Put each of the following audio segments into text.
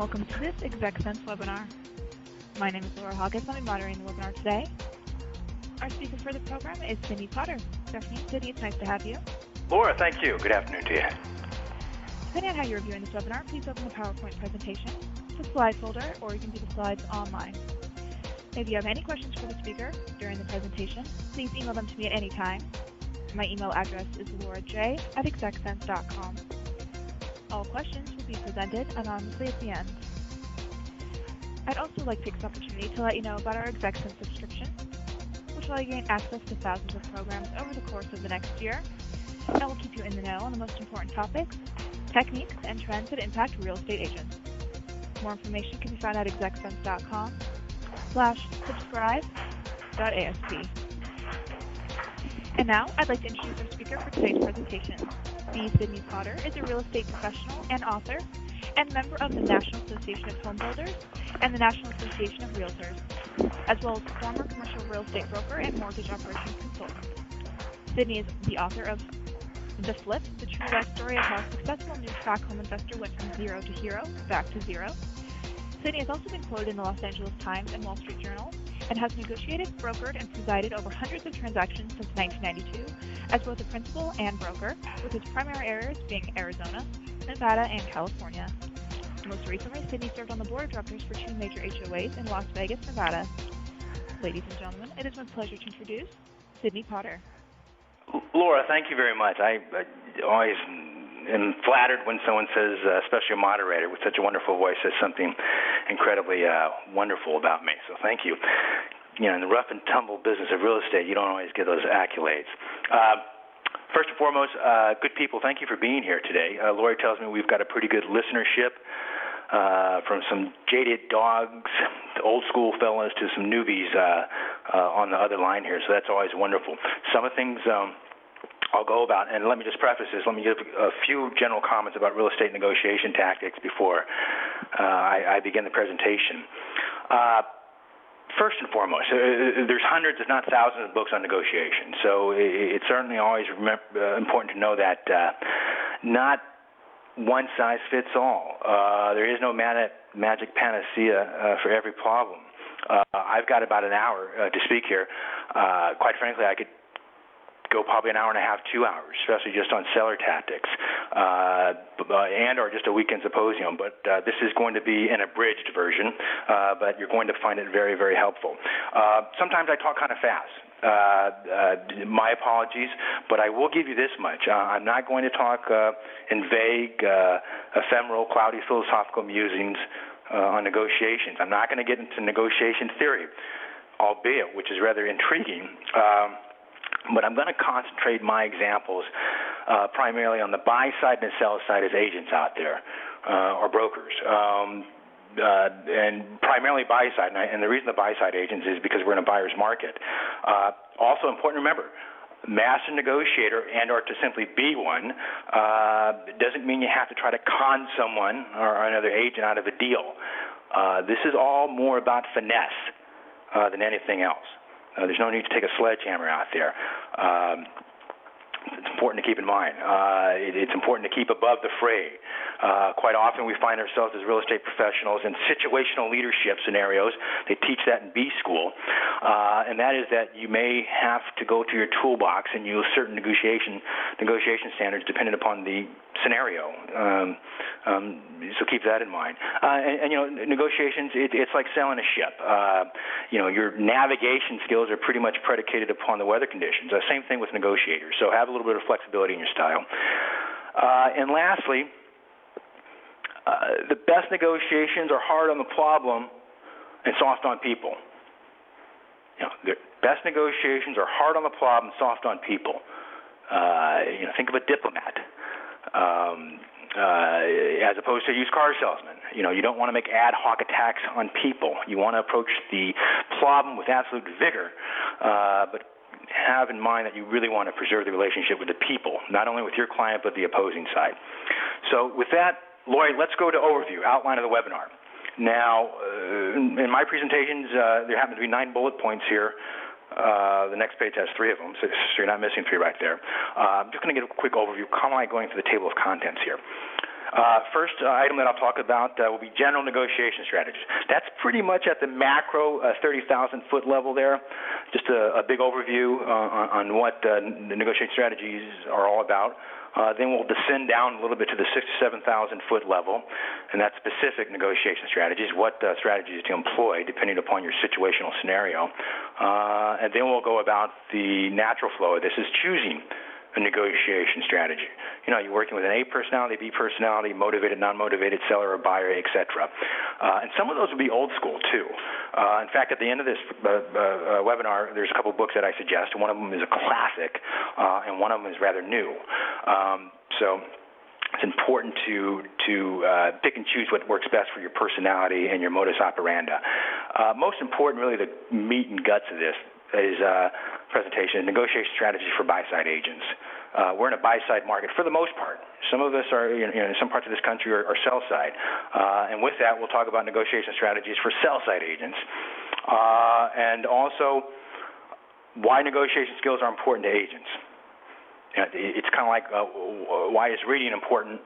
Welcome to this ExecSense webinar. My name is Laura Hoggins. I'll be moderating the webinar today. Our speaker for the program is Sidney Potter. Good afternoon, Sidney. It's nice to have you. Laura, thank you. Good afternoon to you. Depending on how you're viewing this webinar, please open the PowerPoint presentation, the slide folder, or you can view the slides online. If you have any questions for the speaker during the presentation, please email them to me at any time. My email address is lauraj@execsense.com. All questions will be presented anonymously at the end. I'd also like to take this opportunity to let you know about our ExecSense subscription, which will allow you to gain access to thousands of programs over the course of the next year, and will keep you in the know on the most important topics, techniques, and trends that impact real estate agents. More information can be found at execsense.com/subscribe.asp. And now, I'd like to introduce our speaker for today's presentation. B. Sidney Potter is a real estate professional and author, and member of the National Association of Home Builders and the National Association of Realtors, as well as former commercial real estate broker and mortgage operations consultant. Sidney is the author of The Flip, the true life story of how a successful new stock home investor went from zero to hero, back to zero. Sidney has also been quoted in the Los Angeles Times and Wall Street Journal, and has negotiated, brokered, and presided over hundreds of transactions since 1992 as both a principal and broker, with his primary areas being Arizona, Nevada, and California. Most recently, Sidney served on the board of directors for two major HOAs in Las Vegas, Nevada. Ladies and gentlemen, it is my pleasure to introduce Sidney Potter. Laura, thank you very much. I always am flattered when someone says, especially a moderator with such a wonderful voice, says something incredibly wonderful about me. So thank you. You know, in the rough and tumble business of real estate, you don't always get those accolades. First and foremost, good people, thank you for being here today. Lori tells me we've got a pretty good listenership, from some jaded dogs, to old school fellas, to some newbies on the other line here. So that's always wonderful. Some of the things I'll go about, and let me just preface this. Let me give a few general comments about real estate negotiation tactics before I begin the presentation. First and foremost, there's hundreds, if not thousands, of books on negotiation. So it's certainly always important to know that not one size fits all. There is no magic panacea for every problem. I've got about an hour to speak here. Quite frankly, I could go probably an hour and a half, 2 hours, especially just on seller tactics, and or just a weekend symposium. But this is going to be an abridged version, but you're going to find it very, very helpful. Sometimes I talk kind of fast. My apologies, but I will give you this much. I'm not going to talk in vague, ephemeral, cloudy philosophical musings on negotiations. I'm not going to get into negotiation theory, albeit, which is rather intriguing. But I'm going to concentrate my examples primarily on the buy side and the sell side as agents out there, or brokers, and primarily buy side. And the reason the buy side agents is because we're in a buyer's market. Also important to remember, master negotiator and or to simply be one doesn't mean you have to try to con someone or another agent out of a deal. This is all more about finesse than anything else. There's no need to take a sledgehammer out there. It's important to keep in mind. It's important to keep above the fray. Quite often we find ourselves as real estate professionals in situational leadership scenarios. They teach that in B school. And that is that you may have to go to your toolbox and use certain negotiation standards depending upon the scenario. So keep that in mind. And you know, negotiations, it's like sailing a ship. You know, your navigation skills are pretty much predicated upon the weather conditions. Same thing with negotiators. So have a little bit of flexibility in your style. And lastly, the best negotiations are hard on the problem and soft on people. You know, the best negotiations are hard on the problem, soft on people. You know, think of a diplomat. As opposed to a used car salesman. You know, you don't want to make ad hoc attacks on people. You want to approach the problem with absolute vigor, but have in mind that you really want to preserve the relationship with the people, not only with your client, but the opposing side. So with that, Lloyd, let's go to overview, outline of the webinar. Now, in my presentations, there happen to be 9 bullet points here. The next page has 3 of them, so you're not missing 3 right there. I'm just going to give a quick overview. How am I going through the table of contents here? First item that I'll talk about will be general negotiation strategies. That's pretty much at the macro 30,000-foot level there. Just a big overview on what the negotiation strategies are all about. Then we'll descend down a little bit to the 6,000 to 7,000-foot level, and that's specific negotiation strategies, what strategies to employ depending upon your situational scenario. And then we'll go about the natural flow of this is choosing a negotiation strategy. You know, you're working with an A personality, B personality, motivated, non-motivated, seller or buyer, etc. And some of those will be old school too. In fact, at the end of this webinar, there's a couple books that I suggest. One of them is a classic, and one of them is rather new. So it's important to pick and choose what works best for your personality and your modus operandi. Most important, really, the meat and guts of this is presentation, negotiation strategies for buy-side agents. We're in a buy-side market for the most part. Some of us are, in some parts of this country are sell-side. And with that, we'll talk about negotiation strategies for sell-side agents. And also, why negotiation skills are important to agents. It's kind of like, why is reading important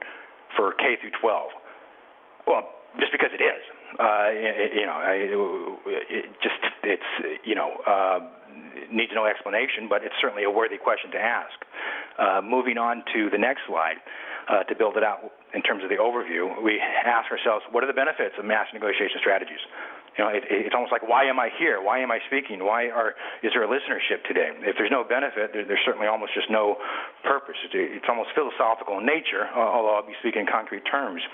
for K through 12? Well, just because it is. Needs no explanation, but it's certainly a worthy question to ask. Moving on to the next slide, to build it out in terms of the overview, we ask ourselves, what are the benefits of mass negotiation strategies? It's almost like, why am I here? Why am I speaking? Is there a listenership today? If there's no benefit, there's certainly almost just no purpose. It's almost philosophical in nature, although I'll be speaking in concrete terms.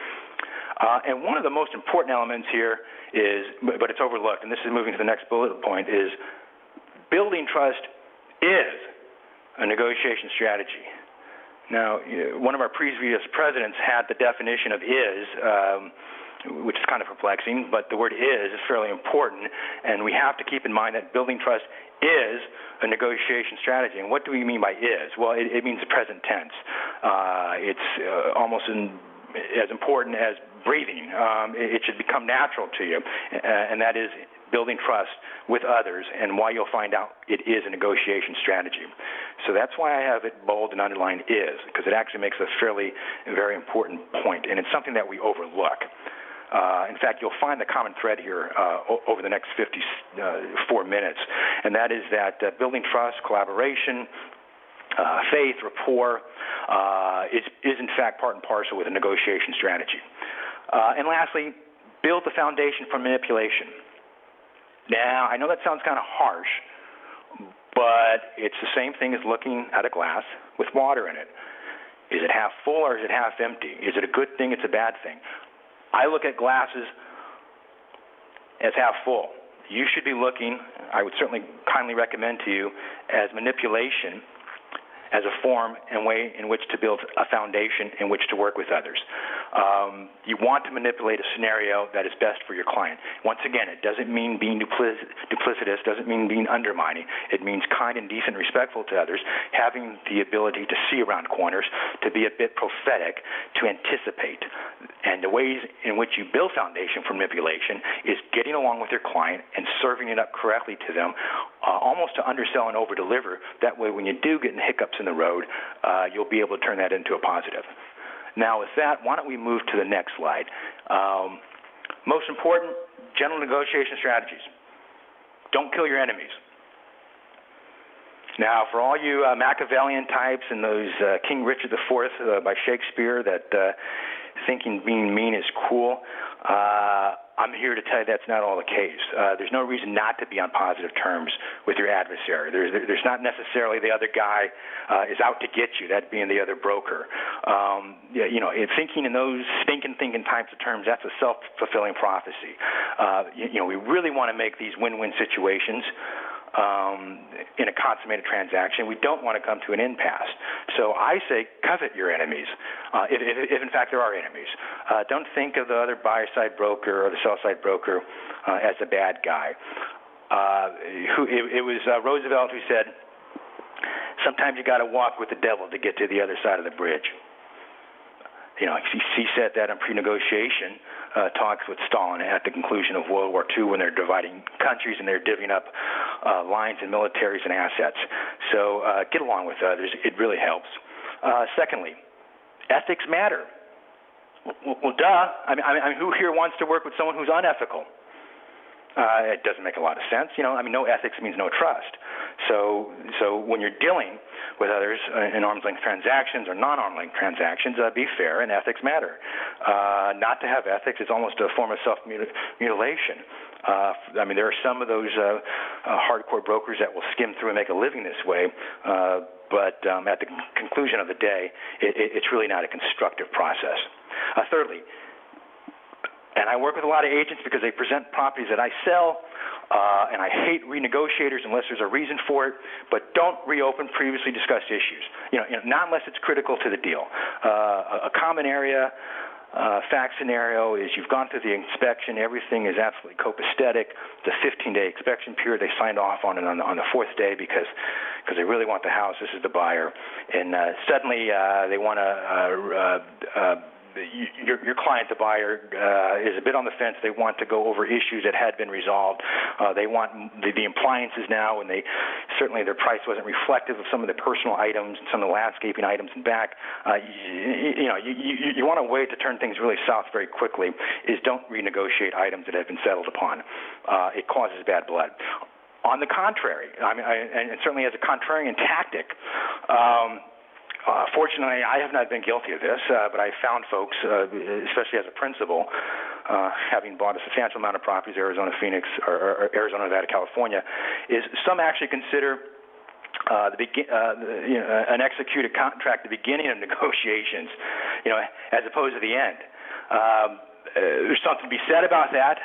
And one of the most important elements here is, but it's overlooked, and this is moving to the next bullet point, is building trust is a negotiation strategy. Now, one of our previous presidents had the definition of is, which is kind of perplexing, but the word is fairly important, and we have to keep in mind that building trust is a negotiation strategy. And what do we mean by is? Well, it means the present tense. It's almost as important as breathing. It should become natural to you, and that is building trust with others, and why you'll find out it is a negotiation strategy. So that's why I have it bold and underlined is, because it actually makes a very important point, and it's something that we overlook. In fact, you'll find the common thread here over the next 54 minutes, and that is that building trust, collaboration, faith, rapport is in fact part and parcel with a negotiation strategy. And lastly, build the foundation for manipulation. Now, I know that sounds kind of harsh, but it's the same thing as looking at a glass with water in it. Is it half full or is it half empty? Is it a good thing? It's a bad thing. I look at glasses as half full. You should be looking, I would certainly kindly recommend to you, as manipulation as a form and way in which to build a foundation in which to work with others. You want to manipulate a scenario that is best for your client. Once again, it doesn't mean being duplicitous, doesn't mean being undermining. It means kind and decent, respectful to others, having the ability to see around corners, to be a bit prophetic, to anticipate. And the ways in which you build foundation for manipulation is getting along with your client and serving it up correctly to them, almost to undersell and overdeliver. That way, when you do get in hiccups in the road, you'll be able to turn that into a positive. Now, with that, why don't we move to the next slide? Most important, general negotiation strategies. Don't kill your enemies. Now, for all you Machiavellian types and those King Richard IV by Shakespeare that thinking being mean is cool, I'm here to tell you that's not all the case. There's no reason not to be on positive terms with your adversary. There's not necessarily the other guy is out to get you, that being the other broker. Thinking in those thinking types of terms, that's a self-fulfilling prophecy. We really want to make these win-win situations in a consummated transaction. We don't want to come to an impasse. So I say covet your enemies, if in fact there are enemies. Don't think of the other buyer-side broker or the sell-side broker as a bad guy. It was Roosevelt who said, sometimes you got to walk with the devil to get to the other side of the bridge. He said that in pre-negotiation talks with Stalin at the conclusion of World War II when they're dividing countries and they're divvying up lines and militaries and assets. So get along with others. It really helps. Secondly, ethics matter. Well, duh. I mean, who here wants to work with someone who's unethical? It doesn't make a lot of sense. No ethics means no trust. So when you're dealing with others in arm's length transactions or non-arm's length transactions, be fair, and ethics matter. Not to have ethics is almost a form of self-mutilation. There are some of those hardcore brokers that will skim through and make a living this way, but at the conclusion of the day, it's really not a constructive process. Thirdly, and I work with a lot of agents because they present properties that I sell, and I hate renegotiators unless there's a reason for it, but don't reopen previously discussed issues. Not unless it's critical to the deal. A common area fact scenario is you've gone through the inspection, everything is absolutely copacetic. It's a 15-day inspection period. They signed off on it on the fourth day because they really want the house. This is the buyer, and suddenly they want to. Your client, the buyer, is a bit on the fence. They want to go over issues that had been resolved. They want the appliances now, and certainly their price wasn't reflective of some of the personal items and some of the landscaping items in back. You want a way to turn things really south very quickly is don't renegotiate items that have been settled upon. It causes bad blood. On the contrary, and certainly as a contrarian tactic, fortunately, I have not been guilty of this, but I found folks, especially as a principal, having bought a substantial amount of properties, Arizona, Phoenix, or Arizona, Nevada, California, is some actually consider an executed contract the beginning of negotiations, as opposed to the end. There's something to be said about that.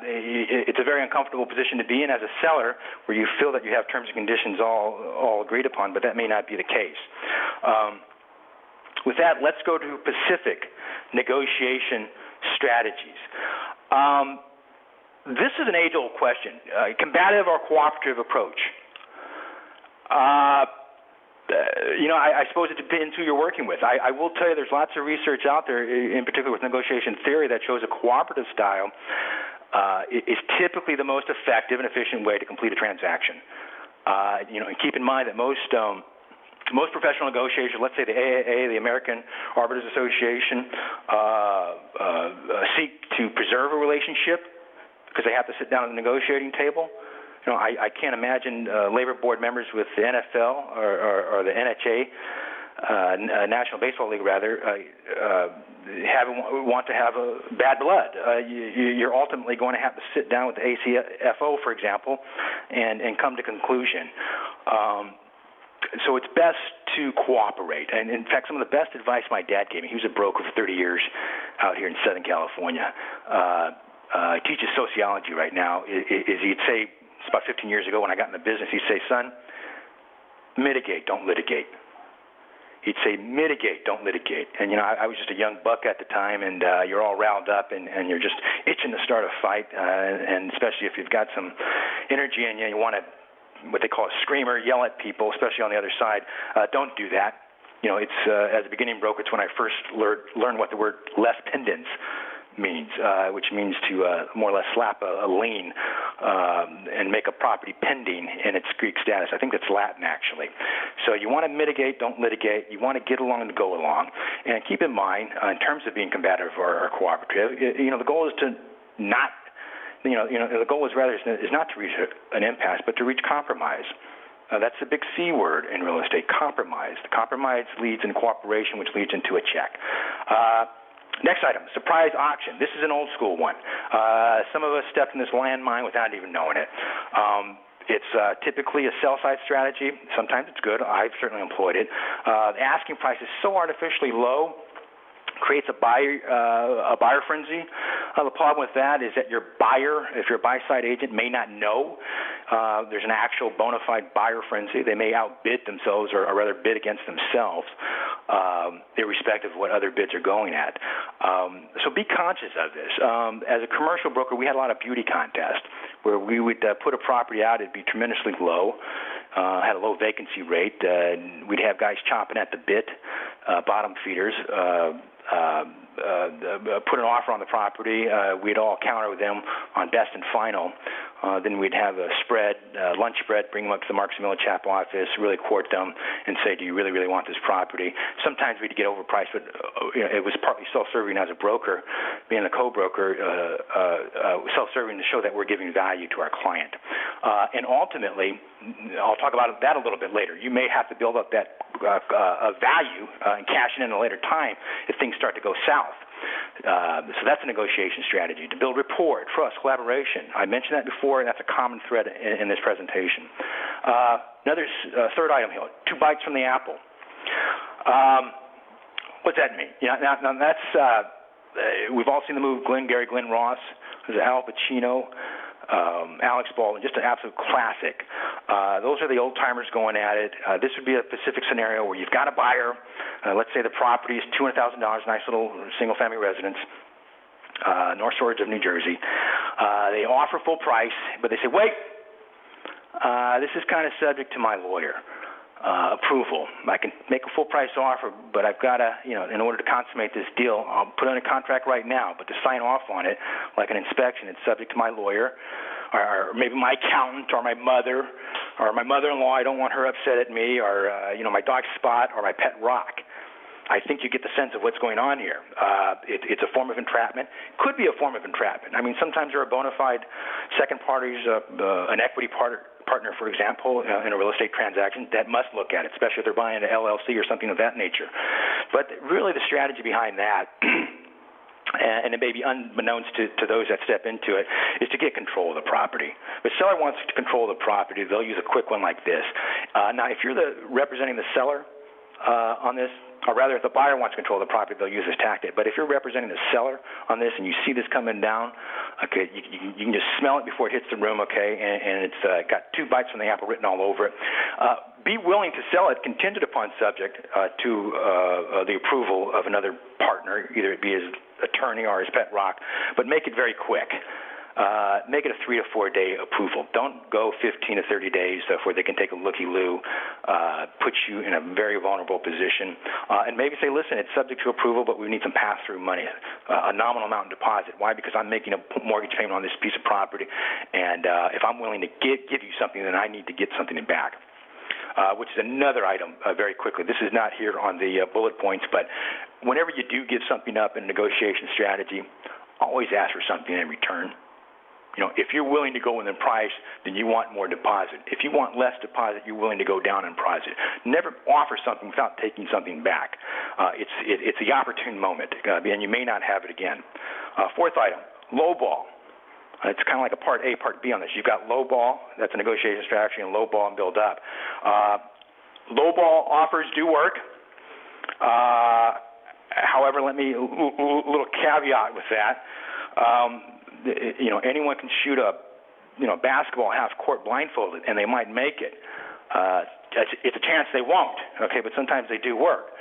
It's a very uncomfortable position to be in as a seller, where you feel that you have terms and conditions all agreed upon, but that may not be the case. With that, let's go to specific negotiation strategies. This is an age-old question: combative or cooperative approach. I suppose it depends who you're working with. I will tell you there's lots of research out there, in particular with negotiation theory, that shows a cooperative style is typically the most effective and efficient way to complete a transaction. And keep in mind that most professional negotiators, let's say the AAA, the American Arbiters Association, seek to preserve a relationship because they have to sit down at the negotiating table. I can't imagine labor board members with the NFL or the NHA, National Baseball League rather, want to have a bad blood. You're ultimately going to have to sit down with the ACFO, for example, and come to conclusion. So it's best to cooperate. And in fact, some of the best advice my dad gave me, he was a broker for 30 years out here in Southern California. He teaches sociology right now. Is he'd say, it's about 15 years ago when I got in the business, he'd say, son, mitigate, don't litigate. He'd say, mitigate, don't litigate. And, I was just a young buck at the time, and you're all riled up, and you're just itching to start a fight, and especially if you've got some energy and you want to, what they call a screamer, yell at people, especially on the other side. Don't do that. It's as a beginning broker, it's when I first learned what the word les pendens means, which means to more or less slap a lien and make a property pending in its Greek status. I think that's Latin, actually. So you want to mitigate, don't litigate. You want to get along and go along. And keep in mind, in terms of being combative or cooperative, the goal is to not, the goal is not to reach an impasse, but to reach compromise. That's the big C word in real estate, compromise. The compromise leads in cooperation, which leads into a check. Next item, surprise auction. This is an old school one. Some of us stepped in this landmine without even knowing it. It's typically a sell-side strategy. Sometimes it's good. I've certainly employed it. The asking price is so artificially low, creates a buyer frenzy. The problem with that is that your buyer, if you're a buy-side agent, may not know there's an actual bona fide buyer frenzy. They may outbid themselves or rather bid against themselves, irrespective of what other bids are going at. So be conscious of this. As a commercial broker, we had a lot of beauty contests where we would put a property out. It'd be tremendously low, had a low vacancy rate. We'd have guys chomping at the bit, bottom feeders, put an offer on the property. We'd all counter with them on best and final. Then we'd have a spread, lunch spread, bring them up to the Marcus Miller Chapel office, really court them, and say, do you really, really want this property? Sometimes we'd get overpriced, but it was partly self-serving as a broker, being a co-broker, self-serving to show that we're giving value to our client. And ultimately, I'll talk about that a little bit later. You may have to build up that value and cash in a later time if things start to go south. So that's a negotiation strategy, to build rapport, trust, collaboration. I mentioned that before, and that's a common thread in this presentation. Another third item here, 2 bites from the apple. What's that mean? Now that's, we've all seen the movie Glenn Ross. There's Al Pacino, Alex Baldwin, just an absolute classic. Those are the old-timers going at it. This would be a specific scenario where you've got a buyer. Let's say the property is $200,000, nice little single-family residence, North Shores of New Jersey. They offer full price, but they say, wait, this is kind of subject to my lawyer approval. I can make a full-price offer, but I've got to, in order to consummate this deal, I'll put on a contract right now, but to sign off on it, like an inspection, it's subject to my lawyer, or maybe my accountant, or my mother, or my mother-in-law. I don't want her upset at me, or my dog Spot, or my pet Rock. I think you get the sense of what's going on here. It's a form of entrapment. Could be a form of entrapment. I mean, sometimes there are bona fide second parties, an equity partner, for example, in a real estate transaction that must look at it, especially if they're buying an LLC or something of that nature. But really the strategy behind that, and it may be unbeknownst to those that step into it, is to get control of the property. If the seller wants to control the property, they'll use a quick one like this. Now, if you're representing the seller on this, or rather, if the buyer wants to control the property, they'll use this tactic. But if you're representing the seller on this and you see this coming down, okay, you can just smell it before it hits the room, okay, and it's got 2 bites from the apple written all over it. Be willing to sell it contingent upon subject to the approval of another partner, either it be his attorney or his pet Rock, but make it very quick. Make it a 3 to 4 day approval. Don't go 15 to 30 days where they can take a looky-loo, put you in a very vulnerable position, and maybe say, listen, it's subject to approval, but we need some pass-through money, a nominal amount in deposit. Why? Because I'm making a mortgage payment on this piece of property, and if I'm willing to give you something, then I need to get something back. Which is another item very quickly. This is not here on the bullet points, but whenever you do give something up in a negotiation strategy, always ask for something in return. If you're willing to go in the price, then you want more deposit. If you want less deposit, you're willing to go down in price. Never offer something without taking something back. It's the opportune moment, and you may not have it again. Fourth item, low ball. It's kind of like a part A, part B on this. You've got low ball, that's a negotiation strategy, and low ball and build up. Low ball offers do work. However, let me a little caveat with that. Anyone can shoot a basketball half court blindfolded, and they might make it. It's a chance they won't, okay, but sometimes they do work.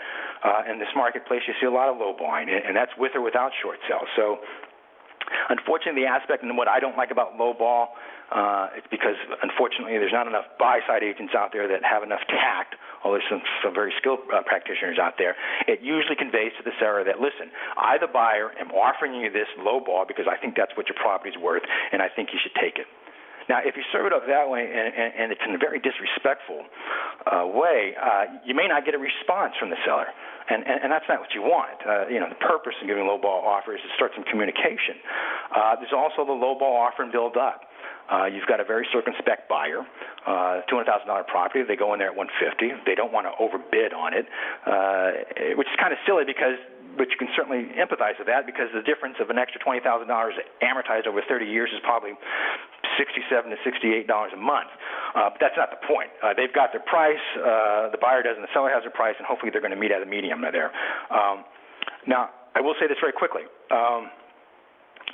In this marketplace, you see a lot of low balling, and that's with or without short sales. So unfortunately, the aspect and what I don't like about low ball, it's because unfortunately there's not enough buy-side agents out there that have enough tact, although there's some very skilled practitioners out there. It usually conveys to the seller that, listen, I, the buyer, am offering you this low ball because I think that's what your property's worth, and I think you should take it. Now, if you serve it up that way, and it's in a very disrespectful way, you may not get a response from the seller, and that's not what you want. The purpose of giving low ball offers is to start some communication. There's also the low ball offer and build up. You've got a very circumspect buyer, $200,000 property. They go in there at $150,000. They don't want to overbid on it, which is kind of silly but you can certainly empathize with that because the difference of an extra $20,000 amortized over 30 years is probably $67 to $68 a month. But that's not the point. They've got their price. The buyer doesn't. The seller has their price, and hopefully they're going to meet at a medium there. Now, I will say this very quickly.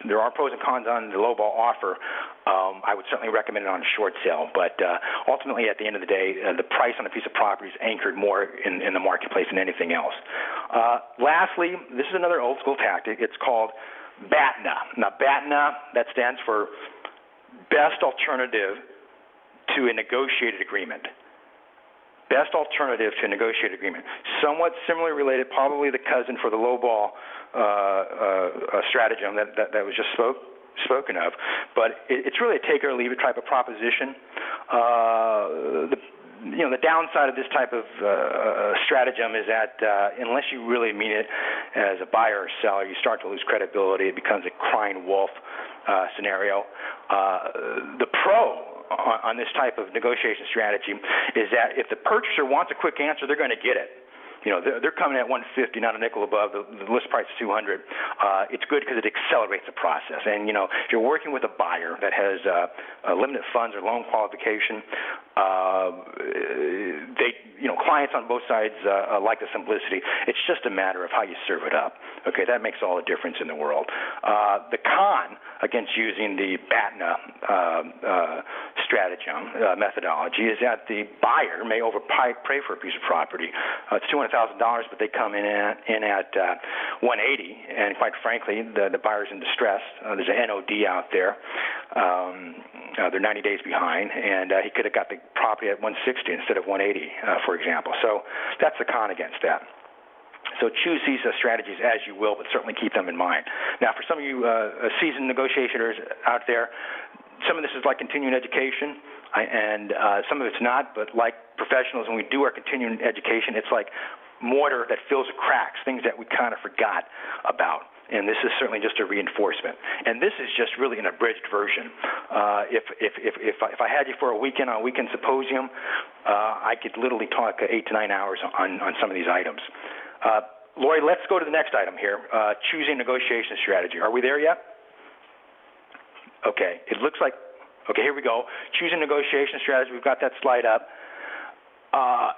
There are pros and cons on the low ball offer. I would certainly recommend it on a short sale, but ultimately at the end of the day, the price on a piece of property is anchored more in the marketplace than anything else. Lastly, this is another old school tactic. It's called BATNA. Now, BATNA, that stands for Best Alternative to a Negotiated Agreement. Best alternative to a negotiated agreement. Somewhat similarly related, probably the cousin for the low ball stratagem that was just spoken of, but it's really a take it or leave it type of proposition. The downside of this type of stratagem is that unless you really mean it as a buyer or seller, you start to lose credibility. It becomes a crying wolf scenario. The pro on this type of negotiation strategy is that if the purchaser wants a quick answer, they're going to get it. They're coming at 150, not a nickel above. The list price is 200. It's good because it accelerates the process. And if you're working with a buyer that has limited funds or loan qualification, clients on both sides like the simplicity. It's just a matter of how you serve it up. Okay, that makes all the difference in the world. The con against using the BATNA stratagem methodology is that the buyer may overpay for a piece of property. It's $200,000, but they come in at 180, and quite frankly, the buyer's in distress. There's an NOD out there. They're 90 days behind, and he could have got the property at 160 instead of 180, for example. So that's the con against that. So choose these strategies as you will, but certainly keep them in mind. Now, for some of you seasoned negotiators out there, some of this is like continuing education, and some of it's not, but like professionals, when we do our continuing education, it's like mortar that fills the cracks, things that we kind of forgot about. And this is certainly just a reinforcement. And this is just really an abridged version. If I had you for a weekend on a weekend symposium, I could literally talk 8 to 9 hours on some of these items. Lori, let's go to the next item here, choosing negotiation strategy. Are we there yet? Okay, it looks like, okay, here we go. Choosing negotiation strategy, we've got that slide up.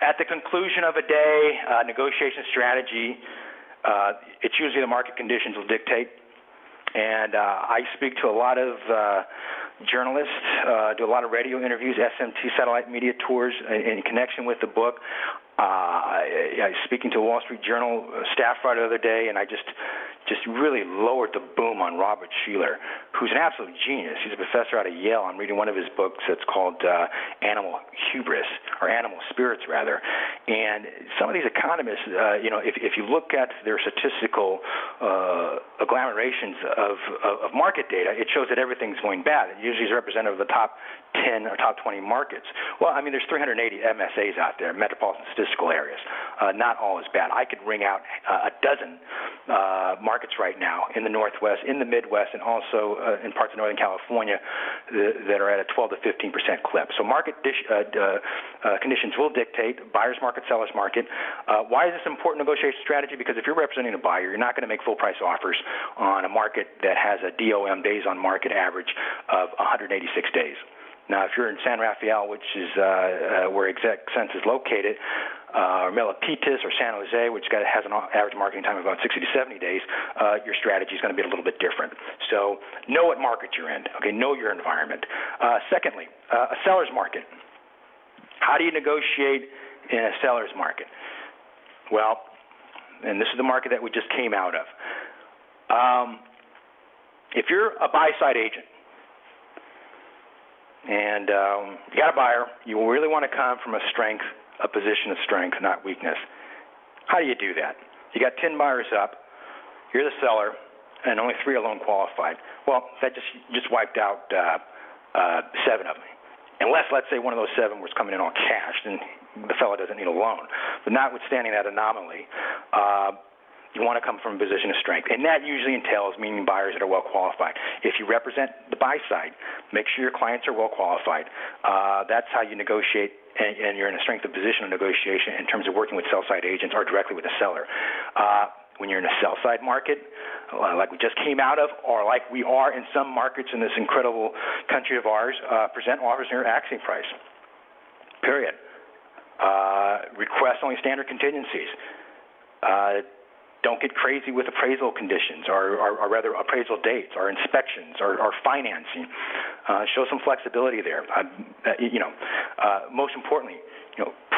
At the conclusion of a day, negotiation strategy, it's usually the market conditions will dictate. And I speak to a lot of journalists, do a lot of radio interviews, SMT satellite media tours in connection with the book. I was speaking to a Wall Street Journal staff writer the other day, and I just really lowered the boom on Robert Sheeler, who's an absolute genius. He's a professor out of Yale. I'm reading one of his books that's called Animal Hubris, or Animal Spirits, rather. And some of these economists, if you look at their statistical agglomerations of market data, it shows that everything's going bad. It usually is representative of the top 10 or top 20 markets. Well, I mean, there's 380 MSAs out there, metropolitan statistical areas. Not all is bad. I could ring out a dozen markets right now in the Northwest, in the Midwest, and also in parts of Northern California that are at a 12 to 15% clip. So market conditions will dictate buyer's market, seller's market. Why is this important negotiation strategy? Because if you're representing a buyer, you're not going to make full price offers on a market that has a DOM, days on market average, of 186 days. Now, if you're in San Rafael, which is where ExecSense is located, or Milpitas or San Jose, which has an average marketing time of about 60 to 70 days, your strategy is going to be a little bit different. So know what market you're in. Okay, know your environment. Secondly, a seller's market. How do you negotiate in a seller's market? Well, and this is the market that we just came out of. If you're a buy-side agent, and you got a buyer, you really want to come from a position of strength, not weakness. How do you do that? You got 10 buyers up, you're the seller, and only 3 are loan qualified. Well, that just wiped out 7 of them. Unless, let's say, one of those 7 was coming in all cash, then the fellow doesn't need a loan. But notwithstanding that anomaly, you want to come from a position of strength. And that usually entails meaning buyers that are well qualified. If you represent the buy side, make sure your clients are well qualified. That's how you negotiate, and you're in a strength of position of negotiation in terms of working with sell-side agents or directly with a seller. When you're in a sell-side market, like we just came out of, or like we are in some markets in this incredible country of ours, present offers near asking price, period. Request only standard contingencies. Don't get crazy with appraisal conditions, or rather appraisal dates, or inspections, or financing. Show some flexibility there. Most importantly,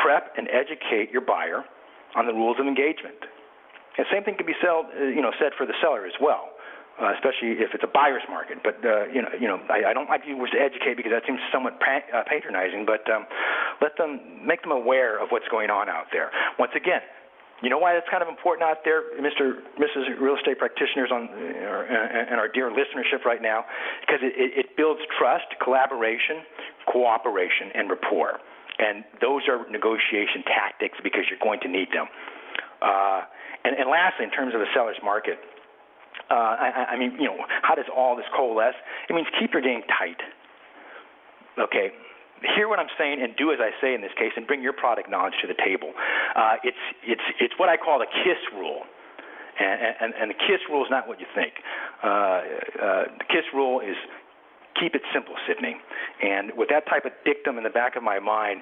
prep and educate your buyer on the rules of engagement. And same thing can be said for the seller as well, especially if it's a buyer's market. But I don't like to use educate because that seems somewhat patronizing. But make them aware of what's going on out there. Once again, You know why that's kind of important out there, Mrs. Real Estate practitioners and our dear listenership right now? Because it builds trust, collaboration, cooperation, and rapport. And those are negotiation tactics because you're going to need them. And lastly, in terms of the seller's market, I mean, how does all this coalesce? It means keep your game tight. Okay. Hear what I'm saying and do as I say in this case, and bring your product knowledge to the table. It's what I call the KISS rule, and the KISS rule is not what you think. The KISS rule is keep it simple, Sidney. And with that type of dictum in the back of my mind,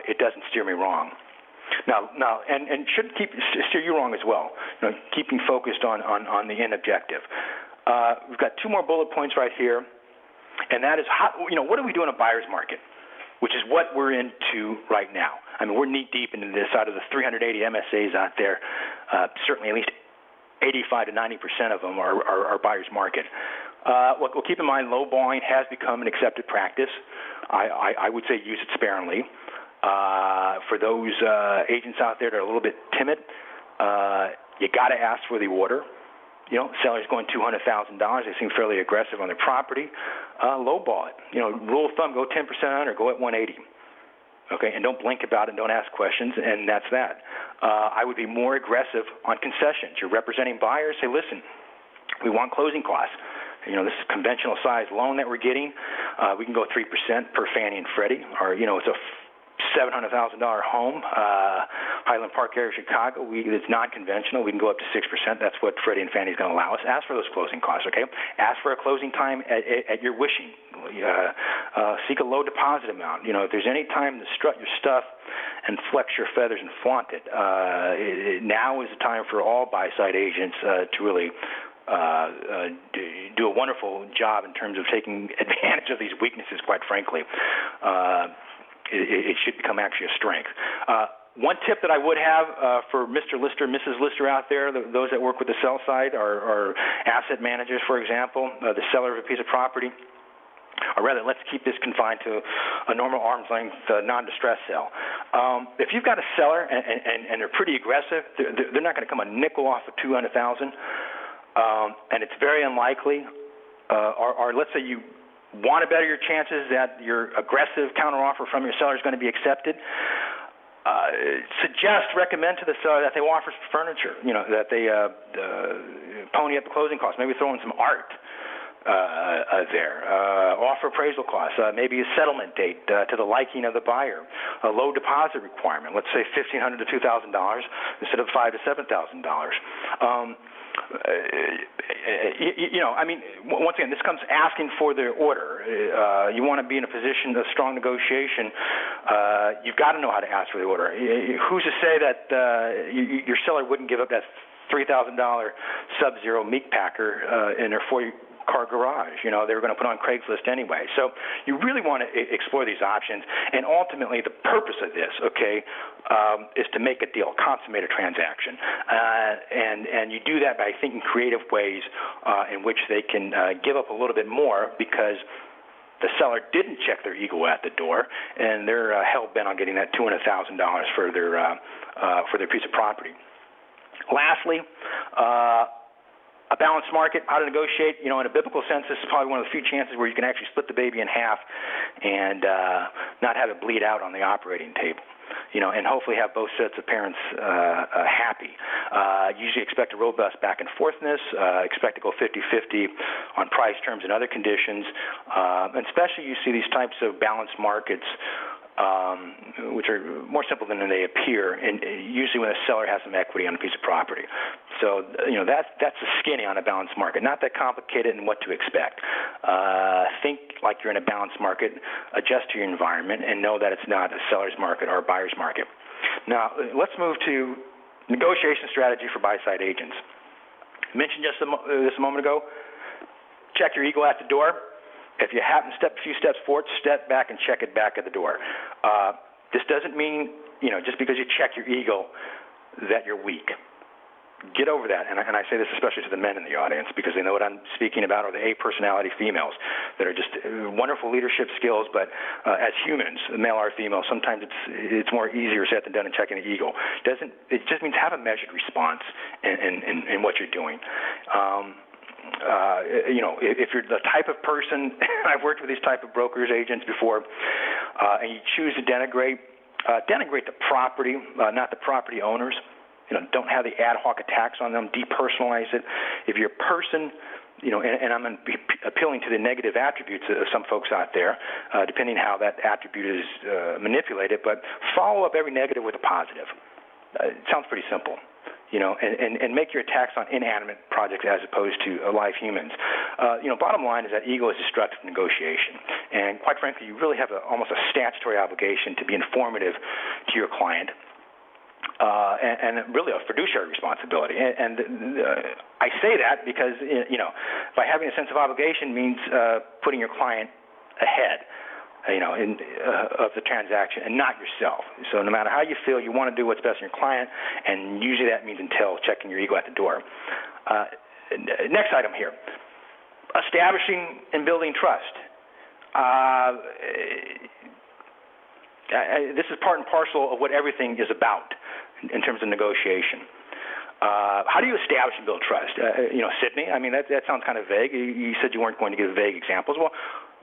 it doesn't steer me wrong. Now, and should steer you wrong as well. Keeping focused on the end objective. We've got two more bullet points right here, and that is what do we do in a buyer's market, which is what we're into right now. I mean, we're knee-deep into this. Out of the 380 MSAs out there, certainly at least 85 to 90% of them are buyer's market. Well, keep in mind, lowballing has become an accepted practice. I would say use it sparingly. For those agents out there that are a little bit timid, you got to ask for the order. Sellers going $200,000, they seem fairly aggressive on their property. Lowball it. Rule of thumb, go 10% under, go at 180. Okay, and don't blink about it, and don't ask questions, and that's that. I would be more aggressive on concessions. You're representing buyers. Say, listen, we want closing costs. This is a conventional size loan that we're getting. We can go 3% per Fannie and Freddie, or it's a $700,000 home, Highland Park area, Chicago. It's non-conventional. We can go up to 6%. That's what Freddie and Fannie is going to allow us. Ask for those closing costs, okay? Ask for a closing time at your wishing. Seek a low deposit amount. If there's any time to strut your stuff and flex your feathers and flaunt it, now is the time for all buy-side agents to really do a wonderful job in terms of taking advantage of these weaknesses, quite frankly. It should become actually a strength. One tip that I would have for Mr. Lister, Mrs. Lister out there, those that work with the sell side or asset managers, for example, the seller of a piece of property, or rather, let's keep this confined to a normal arm's length non-distress sale. If you've got a seller and they're pretty aggressive, they're not going to come a nickel off of $200,000, and it's very unlikely, or let's say you want to better your chances that your aggressive counteroffer from your seller is going to be accepted, recommend to the seller that they offer furniture, that they pony up the closing costs, maybe throw in some art there, offer appraisal costs, maybe a settlement date to the liking of the buyer, a low deposit requirement, let's say $1,500 to $2,000 instead of $5,000 to $7,000. Once again, this comes asking for the order. You want to be in a position of strong negotiation. You've got to know how to ask for the order. Who's to say that your seller wouldn't give up that $3,000 Sub-Zero meat packer in their 4-car garage? They were going to put on Craigslist anyway. So you really want to explore these options. And ultimately, the purpose of this, is to make a deal, consummate a transaction. And you do that by thinking creative ways in which they can give up a little bit more because the seller didn't check their ego at the door, and they're hell-bent on getting that $200,000 for their piece of property. Lastly, a balanced market, how to negotiate. In a biblical sense, this is probably one of the few chances where you can actually split the baby in half and not have it bleed out on the operating table. And hopefully have both sets of parents happy. Usually expect a robust back and forthness, expect to go 50-50 on price, terms, and other conditions. And especially you see these types of balanced markets, which are more simple than they appear, and usually when a seller has some equity on a piece of property. So, that's the skinny on a balanced market. Not that complicated in what to expect. Think like you're in a balanced market, adjust to your environment, and know that it's not a seller's market or a buyer's market. Now, let's move to negotiation strategy for buy-side agents. I mentioned just this a moment ago, check your ego at the door. If you happen to step a few steps forward, step back and check it back at the door. This doesn't mean, just because you check your ego that you're weak. get over that. And I say this especially to the men in the audience because they know what I'm speaking about, or the A-personality females that are just wonderful leadership skills, but as humans, male or female, sometimes it's more easier said than done in checking the ego. It just means have a measured response in what you're doing. If you're the type of person, I've worked with these type of brokers, agents before, and you choose to denigrate the property, not the property owners. Don't have the ad hoc attacks on them, depersonalize it. If you're a person, and I'm going to be appealing to the negative attributes of some folks out there, depending how that attribute is manipulated, but follow up every negative with a positive. It sounds pretty simple. And make your attacks on inanimate projects as opposed to live humans. Bottom line is that ego is destructive negotiation. And quite frankly, you really have almost a statutory obligation to be informative to your client, and really a fiduciary responsibility. And I say that because, by having a sense of obligation means putting your client ahead. Of the transaction, and not yourself. So no matter how you feel, you want to do what's best for your client, and usually that means checking your ego at the door. Next item here, establishing and building trust. This is part and parcel of what everything is about in terms of negotiation. How do you establish and build trust? Sidney, that sounds kind of vague. You said you weren't going to give vague examples. Well,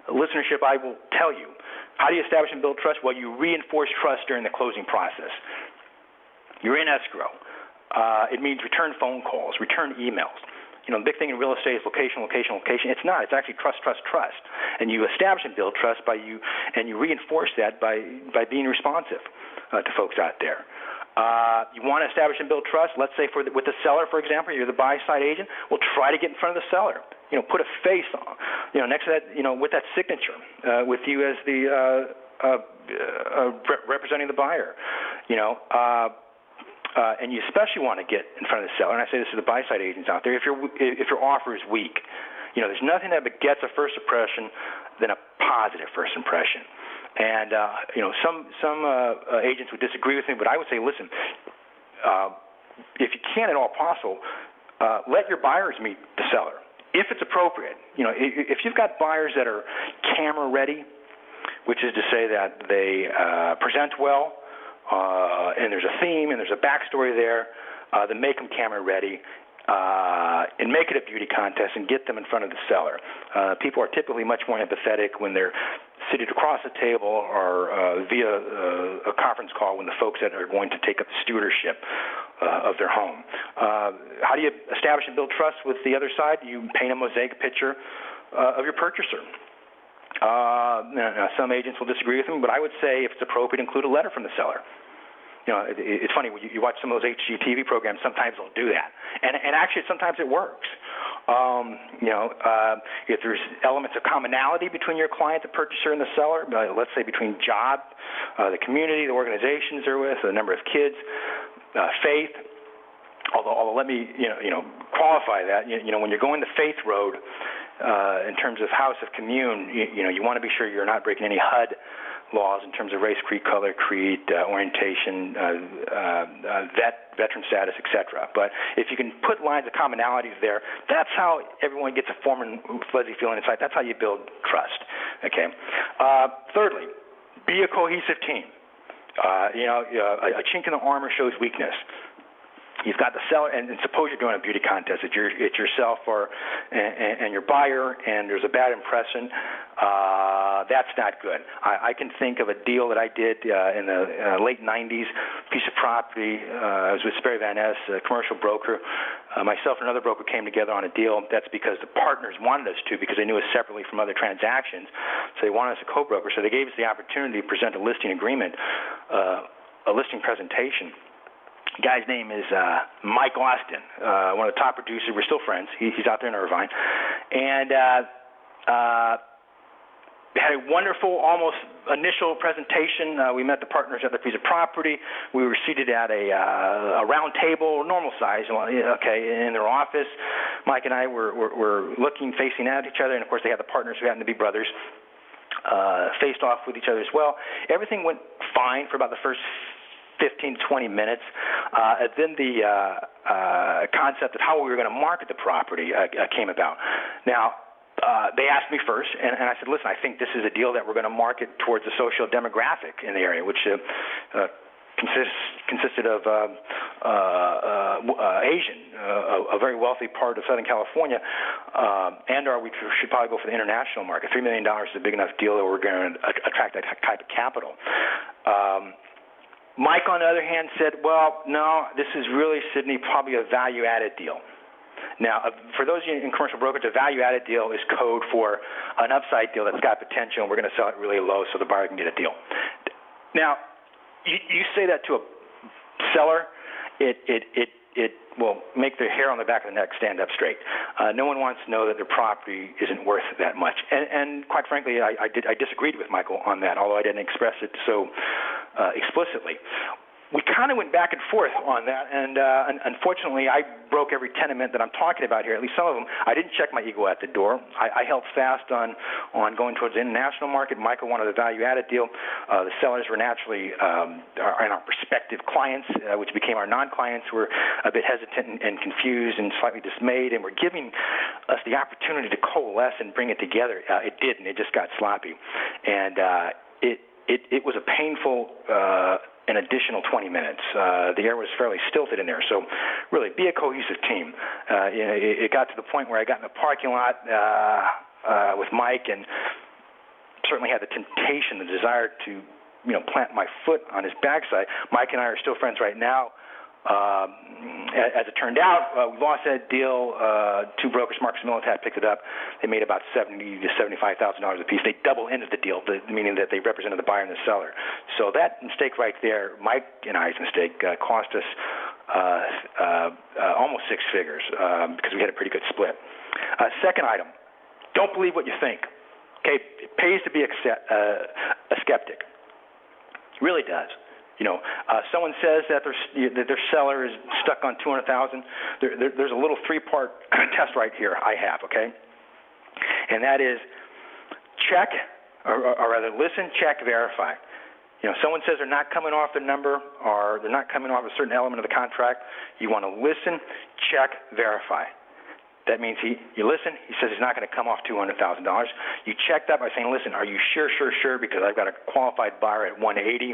listenership, I will tell you. How do you establish and build trust? Well, you reinforce trust during the closing process. You're in escrow. It means return phone calls, return emails. The big thing in real estate is location, location, location. It's not. It's actually trust, trust, trust. And you establish and build trust and you reinforce that by being responsive to folks out there. You want to establish and build trust. Let's say with the seller, for example, you're the buy-side agent. Well, try to get in front of the seller. Put a face on, next to that, with that signature, with you as the representing the buyer, and you especially want to get in front of the seller. And I say this to the buy-side agents out there: if your offer is weak, there's nothing that begets a first impression than a positive first impression. And some agents would disagree with me, but I would say, listen, if you can at all possible, let your buyers meet the seller. If it's appropriate, if you've got buyers that are camera ready, which is to say that they present well, and there's a theme and there's a backstory there, then make them camera ready, and make it a beauty contest and get them in front of the seller. People are typically much more empathetic when they're seated across the table or via a conference call when the folks that are going to take up the stewardship of their home. How do you establish and build trust with the other side? You paint a mosaic picture of your purchaser. Now, some agents will disagree with me, but I would say if it's appropriate, include a letter from the seller. It's funny, when you watch some of those HGTV programs, sometimes they'll do that. And actually, sometimes it works. If there's elements of commonality between your client, the purchaser, and the seller, let's say between job, the community, the organizations they're with, the number of kids, faith. Although let me qualify that. When you're going the faith road in terms of house of commune, you want to be sure you're not breaking any HUD laws in terms of race, creed, color, creed, orientation, veteran status, etc. But if you can put lines of commonalities there, that's how everyone gets a warm and fuzzy feeling inside. That's how you build trust. Okay. Thirdly, be a cohesive team. A chink in the armor shows weakness. You've got the seller, and suppose you're doing a beauty contest. It's yourself and your buyer, and there's a bad impression. That's not good. I can think of a deal that I did in the late 90s, piece of property. I was with Sperry Van Ness, a commercial broker. Myself and another broker came together on a deal. That's because the partners wanted us to, because they knew us separately from other transactions. So they wanted us to co-broker. So they gave us the opportunity to present a listing agreement, a listing presentation. The guy's name is Mike Austin, one of the top producers. We're still friends. He's out there in Irvine. And had a wonderful, almost initial presentation. We met the partners at the piece of property. We were seated at a round table, normal size, in their office. Mike and I were looking, facing at each other, and of course they had the partners who happened to be brothers, faced off with each other as well. Everything went fine for about the first 15 to 20 minutes. Then the concept of how we were going to market the property came about. Now, they asked me first, and I said, listen, I think this is a deal that we're going to market towards the social demographic in the area, which consisted of Asian, a very wealthy part of Southern California, and/or we should probably go for the international market. $3 million is a big enough deal that we're going to attract that type of capital. Mike, on the other hand, said, well, no, this is really, Sidney, probably a value-added deal. Now, for those of you in commercial brokerage, a value-added deal is code for an upside deal that's got potential, and we're going to sell it really low so the buyer can get a deal. Now, you say that to a seller, it will make their hair on the back of the neck stand up straight. No one wants to know that their property isn't worth that much. And quite frankly, I disagreed with Michael on that, although I didn't express it so explicitly. We kind of went back and forth on that, and unfortunately, I broke every tenement that I'm talking about here, at least some of them. I didn't check my ego at the door. I held fast on going towards the international market. Michael wanted a value-added deal. The sellers were naturally, and our prospective clients, which became our non-clients, were a bit hesitant and confused and slightly dismayed, and were giving us the opportunity to coalesce and bring it together. It didn't. It just got sloppy. And it was a painful an additional 20 minutes. The air was fairly stilted in there. So really, be a cohesive team. It got to the point where I got in the parking lot with Mike and certainly had the temptation, the desire to, plant my foot on his backside. Mike and I are still friends right now. As it turned out, we lost that deal. Two brokers, Marcus Militat, picked it up. They made about $70,000 to $75,000 a piece. They double-ended the deal, meaning that they represented the buyer and the seller. So that mistake right there, Mike and I's mistake, cost us almost six figures because we had a pretty good split. Second item, don't believe what you think. Okay, it pays to be a skeptic. It really does. Someone says that their seller is stuck on $200,000. There's a little three-part test right here I have, okay? And that is check, or rather listen, check, verify. Someone says they're not coming off the number or they're not coming off a certain element of the contract. You want to listen, check, verify. That means you listen. He says he's not going to come off $200,000. You check that by saying, listen, are you sure, because I've got a qualified buyer at 180.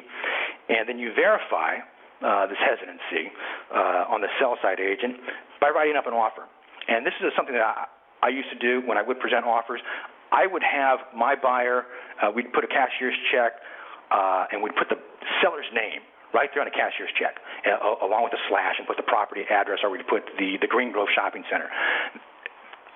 And then you verify this hesitancy on the sell-side agent by writing up an offer. And this is something that I used to do when I would present offers. I would have my buyer, we'd put a cashier's check, and we'd put the seller's name right there on a cashier's check, along with a slash, and put the property address, or we'd put the Green Grove Shopping Center.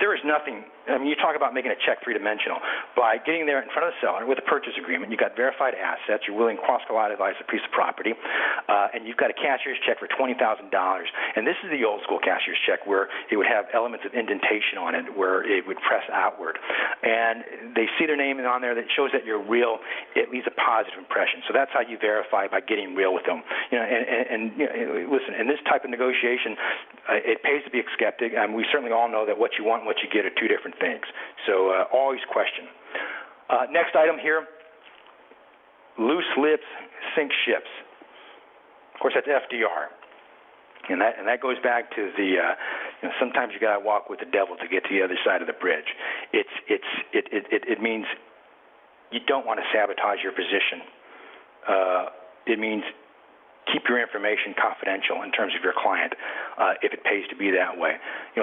There is nothing, you talk about making a check three-dimensional. By getting there in front of the seller with a purchase agreement, you've got verified assets, you're willing to cross-collateralize a piece of property, and you've got a cashier's check for $20,000. And this is the old-school cashier's check where it would have elements of indentation on it, where it would press outward. And they see their name on there that shows that you're real. It leaves a positive impression. So that's how you verify, by getting real with them. Listen, in this type of negotiation, it pays to be a skeptic, and we certainly all know that what you want and what you get are two different things. So always question. Next item here, loose lips sink ships. Of course, that's FDR. And that goes back to the sometimes you got to walk with the devil to get to the other side of the bridge. It means you don't want to sabotage your position. It means keep your information confidential in terms of your client, if it pays to be that way.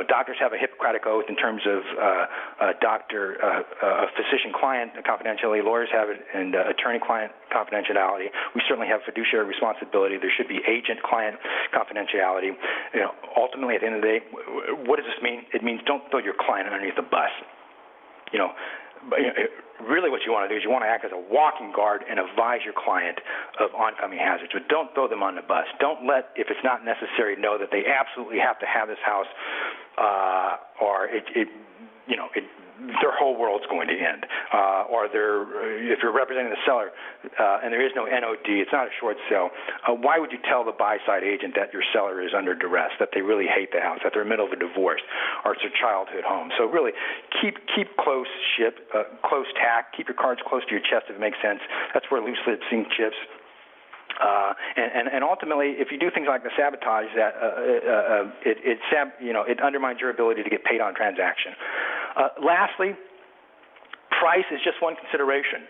Doctors have a Hippocratic oath in terms of physician-client confidentiality. Lawyers have it in attorney-client confidentiality. We certainly have fiduciary responsibility. There should be agent-client confidentiality. Ultimately, at the end of the day, what does this mean? It means don't throw your client underneath the bus. Really what you want to do is you want to act as a walking guard and advise your client of oncoming hazards. But don't throw them on the bus. Don't let, if it's not necessary, know that they absolutely have to have this house or their whole world's going to end. Or if you're representing the seller and there is no NOD, it's not a short sale, why would you tell the buy-side agent that your seller is under duress, that they really hate the house, that they're in the middle of a divorce, or it's their childhood home? So really, keep close tack, keep your cards close to your chest if it makes sense. That's where loose lips sink ships. And ultimately, if you do things like the sabotage, that it undermines your ability to get paid on a transaction. Lastly, price is just one consideration.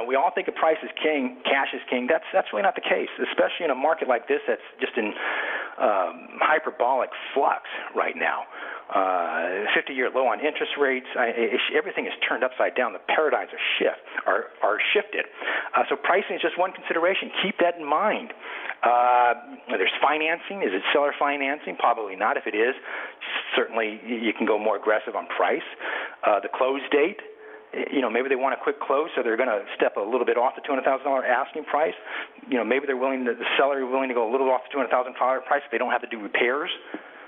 We all think of price is king, cash is king. That's really not the case, especially in a market like this that's just in hyperbolic flux right now. 50-year low on interest rates. Everything is turned upside down. The paradigms are shifted. So pricing is just one consideration. Keep that in mind. There's financing. Is it seller financing? Probably not. If it is, certainly you can go more aggressive on price. The close date. Maybe they want a quick close, so they're going to step a little bit off the $200,000 asking price. Maybe the seller is willing to go a little off the $200,000 price if they don't have to do repairs.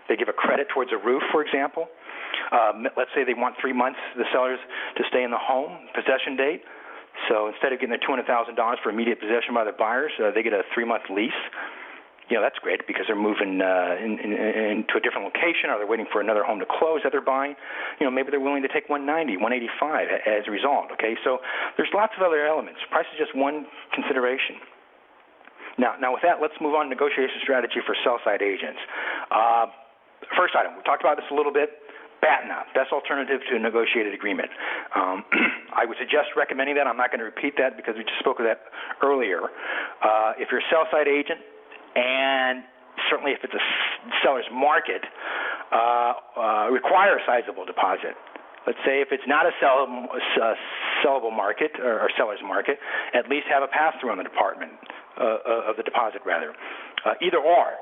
They give a credit towards a roof, for example. Let's say they want 3 months, the sellers, to stay in the home, possession date. So instead of getting their $200,000 for immediate possession by the buyers, they get a 3-month lease. That's great because they're moving into a different location, or they're waiting for another home to close that they're buying. Maybe they're willing to take $190, $185 as a result. Okay, so there's lots of other elements. Price is just one consideration. Now with that, let's move on to negotiation strategy for sell-side agents. First item, we talked about this a little bit. BATNA, best alternative to a negotiated agreement. I would suggest recommending that. I'm not going to repeat that because we just spoke of that earlier. If you're a sell-side agent, and certainly if it's a seller's market, require a sizable deposit. Let's say if it's not a sellable market or seller's market, at least have a pass-through on the deposit rather. Either or.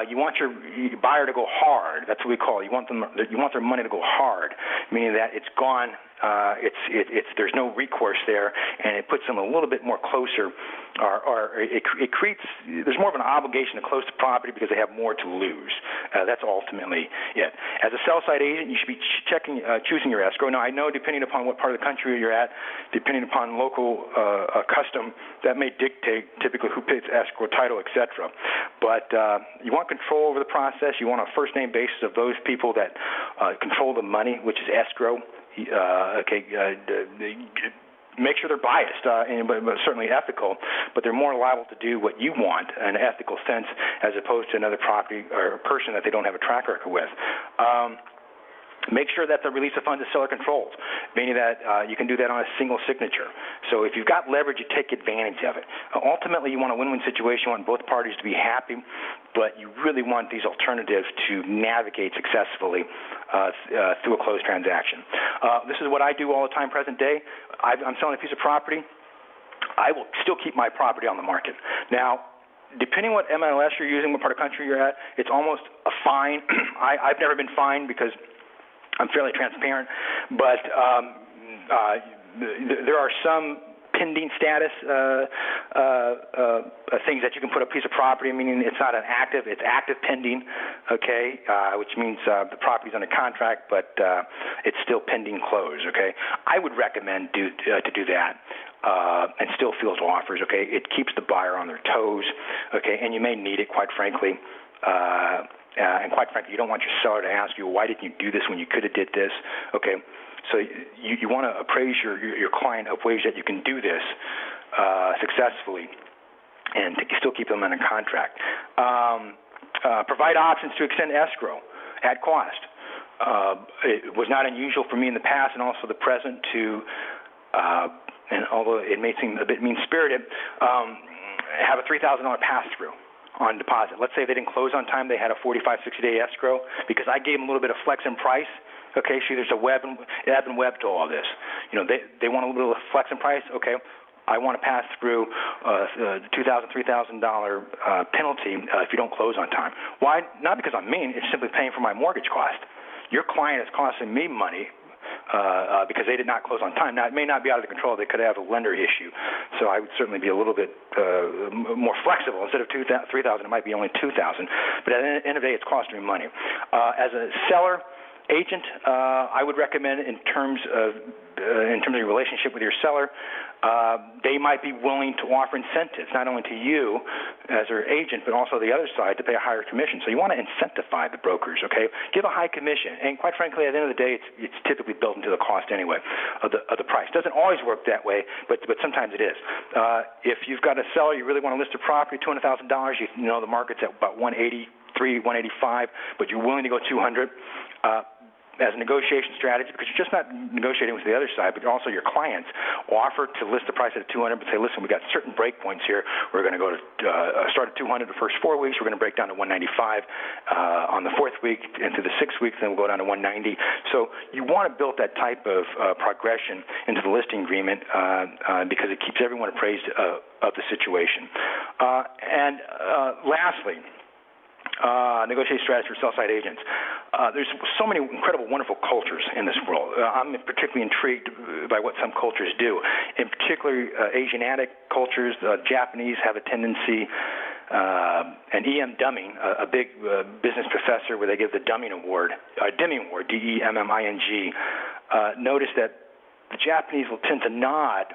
You want your buyer to go hard. That's what we call it. You want their money to go hard, meaning that it's gone. There's no recourse there, and it puts them a little bit more closer, or it creates. There's more of an obligation to close the property because they have more to lose. That's ultimately it. As a sell-side agent, you should be choosing your escrow. Now, I know depending upon what part of the country you're at, depending upon local custom, that may dictate typically who pays escrow, title, etc. But you want control over the process. You want a first-name basis of those people that control the money, which is escrow. Make sure they're biased, but certainly ethical, but they're more liable to do what you want in an ethical sense as opposed to another property or person that they don't have a track record with. Make sure that the release of funds is seller controlled, meaning that you can do that on a single signature. So if you've got leverage, you take advantage of it. Ultimately, you want a win-win situation. You want both parties to be happy, but you really want these alternatives to navigate successfully through a closed transaction. This is what I do all the time, present day. I'm selling a piece of property. I will still keep my property on the market. Now, depending what MLS you're using, what part of the country you're at, it's almost a fine. I've never been fined because I'm fairly transparent, but there are some pending status things that you can put a piece of property, meaning it's not it's active pending, okay, which means the property's under contract, but it's still pending close, okay. I would recommend to do that and still field offers, okay. It keeps the buyer on their toes, okay, and you may need it, quite frankly. And quite frankly, you don't want your seller to ask you, why didn't you do this when you could have did this? Okay, so you want to appraise your client of ways that you can do this successfully and to still keep them under contract. Provide options to extend escrow at cost. It was not unusual for me in the past and also the present to, and although it may seem a bit mean-spirited, have a $3,000 pass-through on deposit. Let's say they didn't close on time, they had a 45, 60-day escrow because I gave them a little bit of flex in price. Okay, see, there's a ebb and web to all this. They want a little bit of flex in price. Okay, I want to pass through the $2,000, $3,000 penalty if you don't close on time. Why? Not because I'm mean. It's simply paying for my mortgage cost. Your client is costing me money because they did not close on time. Now, it may not be out of the control. They could have a lender issue. So I would certainly be a little bit more flexible. Instead of $3,000, it might be only $2,000. But at the end of the day, it's costing me money. As a seller, Agent, I would recommend in terms of your relationship with your seller, they might be willing to offer incentives, not only to you as their agent, but also the other side to pay a higher commission. So you want to incentivize the brokers, okay? Give a high commission, and quite frankly, at the end of the day, it's typically built into the cost anyway of the price. Doesn't always work that way, but sometimes it is. If you've got a seller, you really want to list a property, $200,000, you know the market's at about 183, 185, but you're willing to go 200. As a negotiation strategy, because you're just not negotiating with the other side, but also your clients offer to list the price at 200, but say, listen, we got certain break points here. We're going to go to start at 200 the first 4 weeks. We're going to break down to 195 on the fourth week, and through the 6 weeks, then we'll go down to 190. So you want to build that type of progression into the listing agreement because it keeps everyone appraised of the situation. And lastly, negotiation strategy for sell-side agents. There's so many incredible, wonderful cultures in this world. I'm particularly intrigued by what some cultures do. In particular, Asiatic cultures, Japanese have a tendency, and E.M. Deming, a big business professor where they give the Deming Award, Deming Award, D-E-M-M-I-N-G, noticed that the Japanese will tend to nod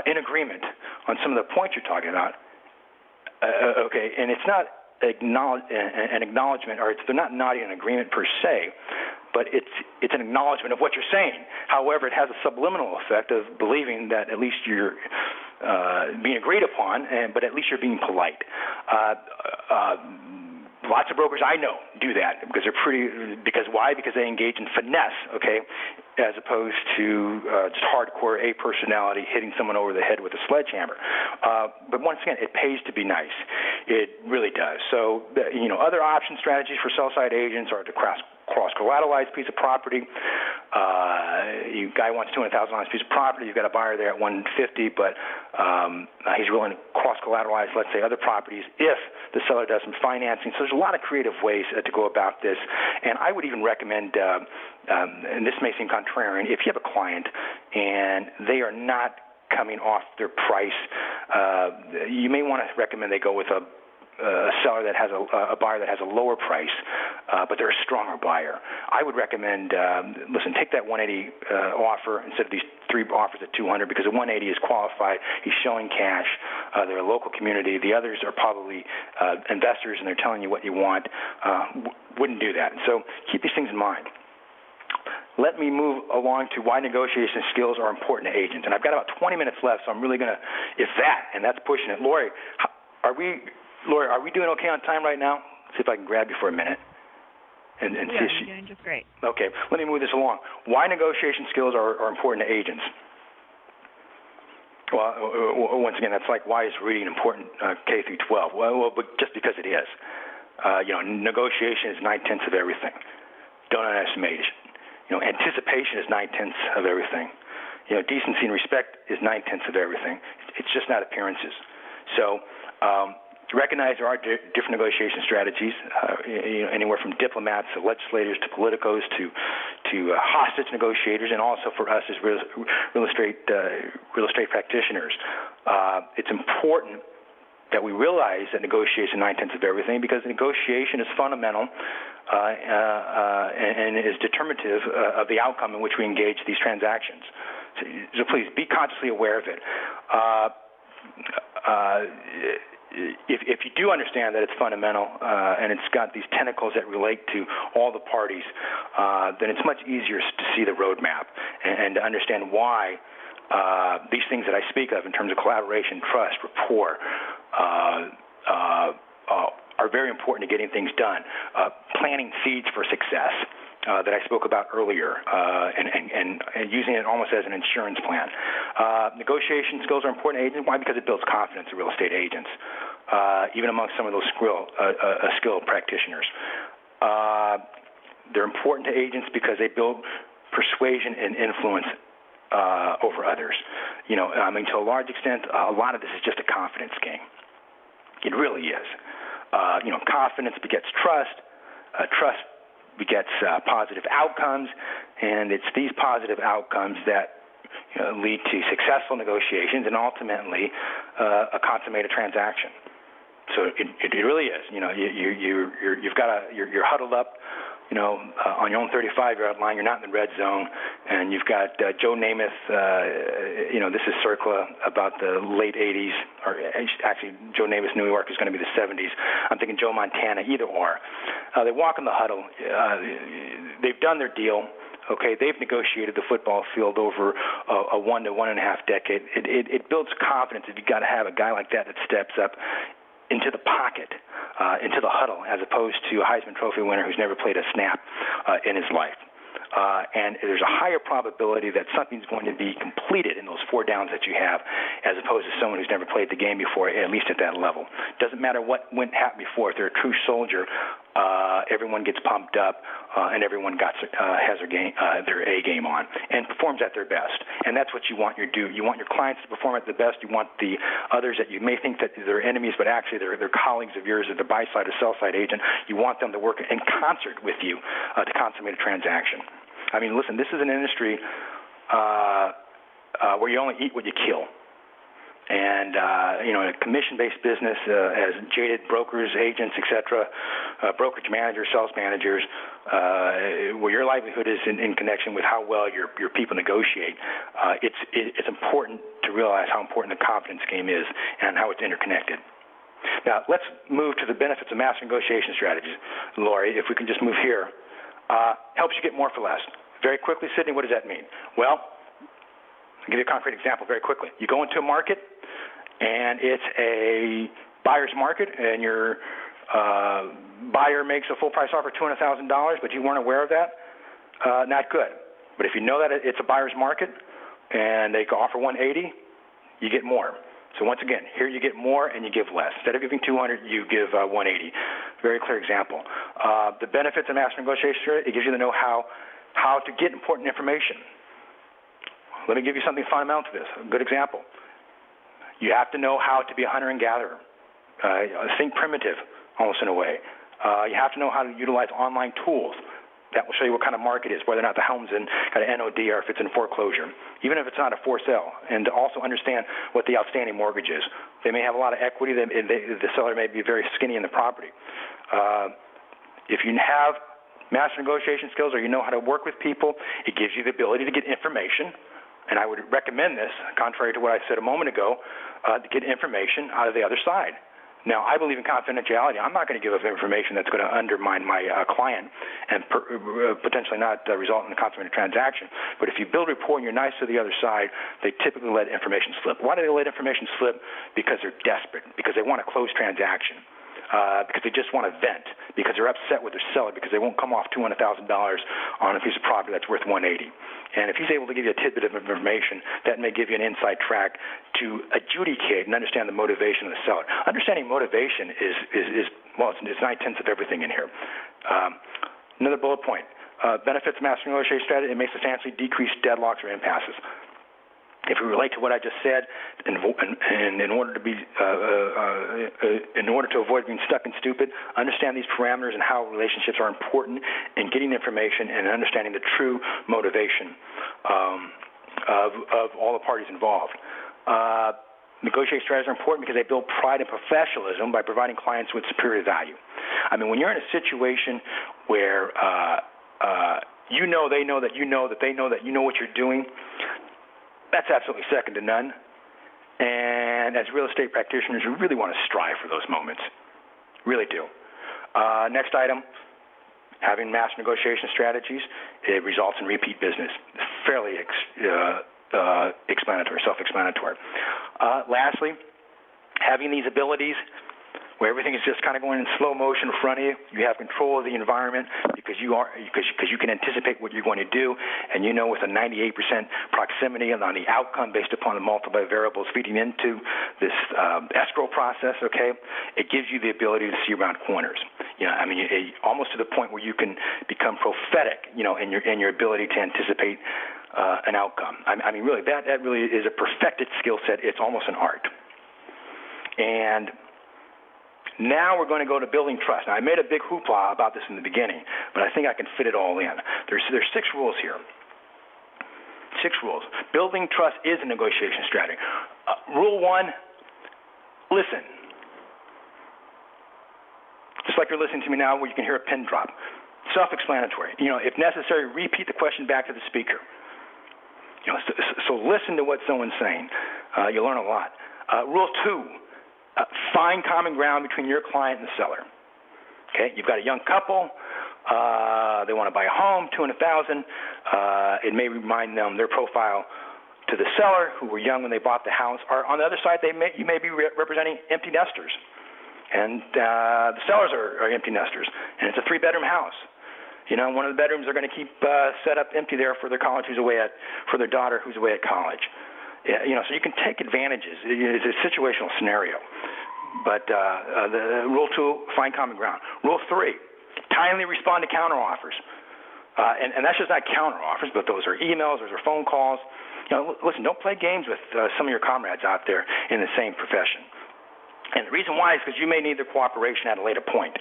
in agreement on some of the points you're talking about. Okay, and it's not an acknowledgement, or they're not nodding an agreement per se, but it's an acknowledgement of what you're saying. However, it has a subliminal effect of believing that at least you're being agreed upon, but at least you're being polite. Lots of brokers I know do that because they're because why? Because they engage in finesse, okay, as opposed to just hardcore A personality hitting someone over the head with a sledgehammer. But once again, it pays to be nice. It really does. So, other option strategies for sell-side agents are to cross-collateralized piece of property. Guy wants $200,000 piece of property. You've got a buyer there at $150,000, but he's willing to cross-collateralize, let's say, other properties if the seller does some financing. So there's a lot of creative ways to go about this. And I would even recommend, and this may seem contrarian, if you have a client and they are not coming off their price, you may want to recommend they go with a seller that has a buyer that has a lower price, but they're a stronger buyer. I would recommend, listen, take that 180 offer instead of these 3 offers at 200 because the 180 is qualified. He's showing cash. They're a local community. The others are probably investors, and they're telling you what you want. Wouldn't do that. So keep these things in mind. Let me move along to why negotiation skills are important to agents. And I've got about 20 minutes left, so I'm really going to, if that, and that's pushing it. Lori, are we doing okay on time right now? See if I can grab you for a minute. And see if you're doing just great. Okay, let me move this along. Why negotiation skills are important to agents? Well, once again, that's like why is reading important K through 12? Well, but just because it is. Negotiation is 9/10 of everything. Don't underestimate it. Anticipation is 9/10 of everything. Decency and respect is 9/10 of everything. It's just not appearances. So recognize there are different negotiation strategies, anywhere from diplomats to legislators to politicos to hostage negotiators, and also for us as real estate practitioners. It's important that we realize that negotiation is 9/10 of everything because negotiation is fundamental and is determinative of the outcome in which we engage these transactions. So please be consciously aware of it. If you do understand that it's fundamental and it's got these tentacles that relate to all the parties, then it's much easier to see the roadmap and to understand why these things that I speak of in terms of collaboration, trust, rapport, are very important to getting things done. Planting seeds for success that I spoke about earlier, and using it almost as an insurance plan. Negotiation skills are important to agents. Why? Because it builds confidence in real estate agents, even amongst some of those skilled practitioners. They're important to agents because they build persuasion and influence over others. To a large extent, a lot of this is just a confidence game. It really is. Confidence begets trust. Trust begets positive outcomes, and it's these positive outcomes that lead to successful negotiations and ultimately a consummated transaction. So it really is. You're huddled up, on your own 35-yard line, you're not in the red zone, and you've got Joe Namath. This is circa about the late 80s, or actually Joe Namath's New York is going to be the 70s. I'm thinking Joe Montana, either or. They walk in the huddle. They've done their deal. Okay, they've negotiated the football field over a 1 to 1.5 decade. It builds confidence if you've got to have a guy like that steps up into the pocket, into the huddle, as opposed to a Heisman Trophy winner who's never played a snap in his life. And there's a higher probability that something's going to be completed in those 4 downs that you have, as opposed to someone who's never played the game before, at least at that level. Doesn't matter what happened before. If they're a true soldier, everyone gets pumped up, and everyone has their A game on and performs at their best. And that's what you want You want your clients to perform at the best. You want the others that you may think that they're enemies, but actually they're colleagues of yours, or the buy-side or sell-side agent. You want them to work in concert with you to consummate a transaction. I mean, listen, this is an industry where you only eat what you kill. And, in a commission-based business, as jaded brokers, agents, et cetera, brokerage managers, sales managers, where your livelihood is in connection with how well your people negotiate, it's important to realize how important the confidence game is and how it's interconnected. Now, let's move to the benefits of master negotiation strategies. Lori, if we can just move here. Helps you get more for less. Very quickly, Sidney, what does that mean? Well, I'll give you a concrete example very quickly. You go into a market, and it's a buyer's market, and your buyer makes a full-price offer of $200,000, but you weren't aware of that. Not good. But if you know that it's a buyer's market, and they can offer $180, you get more. So once again, here you get more and you give less. Instead of giving $200, you give $180. Very clear example. The benefits of master negotiation, it gives you to know how to get important information. Let me give you something fundamental to this. A good example. You have to know how to be a hunter and gatherer. Think primitive, almost in a way. You have to know how to utilize online tools. That will show you what kind of market it is, whether or not the home's in kind of NOD or if it's in foreclosure, even if it's not a for sale, and to also understand what the outstanding mortgage is. They may have a lot of equity. The seller may be very skinny in the property. If you have master negotiation skills, or you know how to work with people, it gives you the ability to get information. And I would recommend this, contrary to what I said a moment ago, to get information out of the other side. Now, I believe in confidentiality. I'm not going to give up information that's going to undermine my client and potentially not result in a consummated transaction. But if you build rapport and you're nice to the other side, they typically let information slip. Why do they let information slip? Because they're desperate, because they want a closed transaction, because they just want to vent, because they're upset with their seller, because they won't come off $200,000 on a piece of property that's worth $180. And if he's able to give you a tidbit of information, that may give you an inside track to adjudicate and understand the motivation of the seller. Understanding motivation is it's 9/10 of everything in here. Another bullet point. Benefits of master negotiation strategy, it may substantially decrease deadlocks or impasses. If we relate to what I just said, and in order to avoid being stuck and stupid, understand these parameters and how relationships are important in getting information and understanding the true motivation of all the parties involved. Negotiation strategies are important because they build pride and professionalism by providing clients with superior value. I mean, when you're in a situation where you know, they know that you know that they know that you know what you're doing, that's absolutely second to none. And as real estate practitioners, you really want to strive for those moments. Really do. Next item, having master negotiation strategies, it results in repeat business. Fairly explanatory, self-explanatory. Lastly, having these abilities where everything is just kind of going in slow motion in front of you. You have control of the environment because you can anticipate what you're going to do, and you know with a 98% proximity on the outcome based upon the multiple variables feeding into this escrow process. Okay, it gives you the ability to see around corners. I mean, almost to the point where you can become prophetic. In your ability to anticipate an outcome. I mean, really, that really is a perfected skill set. It's almost an art. And now we're going to go to building trust. Now, I made a big hoopla about this in the beginning, but I think I can fit it all in. There's 6 rules here. 6 rules. Building trust is a negotiation strategy. Rule 1, listen. Just like you're listening to me now where you can hear a pin drop. self-explanatory. If necessary, repeat the question back to the speaker. So listen to what someone's saying. You'll learn a lot. Rule 2, find common ground between your client and the seller. Okay, you've got a young couple. They want to buy a home, $200,000. It may remind them their profile to the seller, who were young when they bought the house. Or on the other side, you may be representing empty nesters, and the sellers are empty nesters, and it's a 3-bedroom house. One of the bedrooms they're going to keep set up empty there for their for their daughter who's away at college. So you can take advantages. It's a situational scenario. But the Rule 2, find common ground. Rule 3, timely respond to counteroffers. And that's just not counteroffers, but those are emails, those are phone calls. Listen, don't play games with some of your comrades out there in the same profession. And the reason why is because you may need their cooperation at a later point,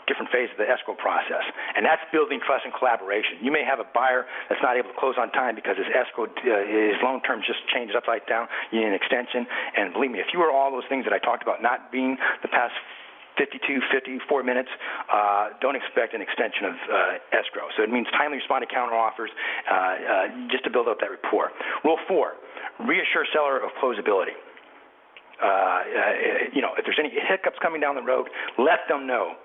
different phase of the escrow process. And that's building trust and collaboration. You may have a buyer that's not able to close on time because his escrow, his loan term just changed upside down. You need an extension. And believe me, if you are all those things that I talked about not being the past 54 minutes, don't expect an extension of escrow. So it means timely respond to counteroffers just to build up that rapport. Rule 4, reassure seller of closability. If there's any hiccups coming down the road, let them know.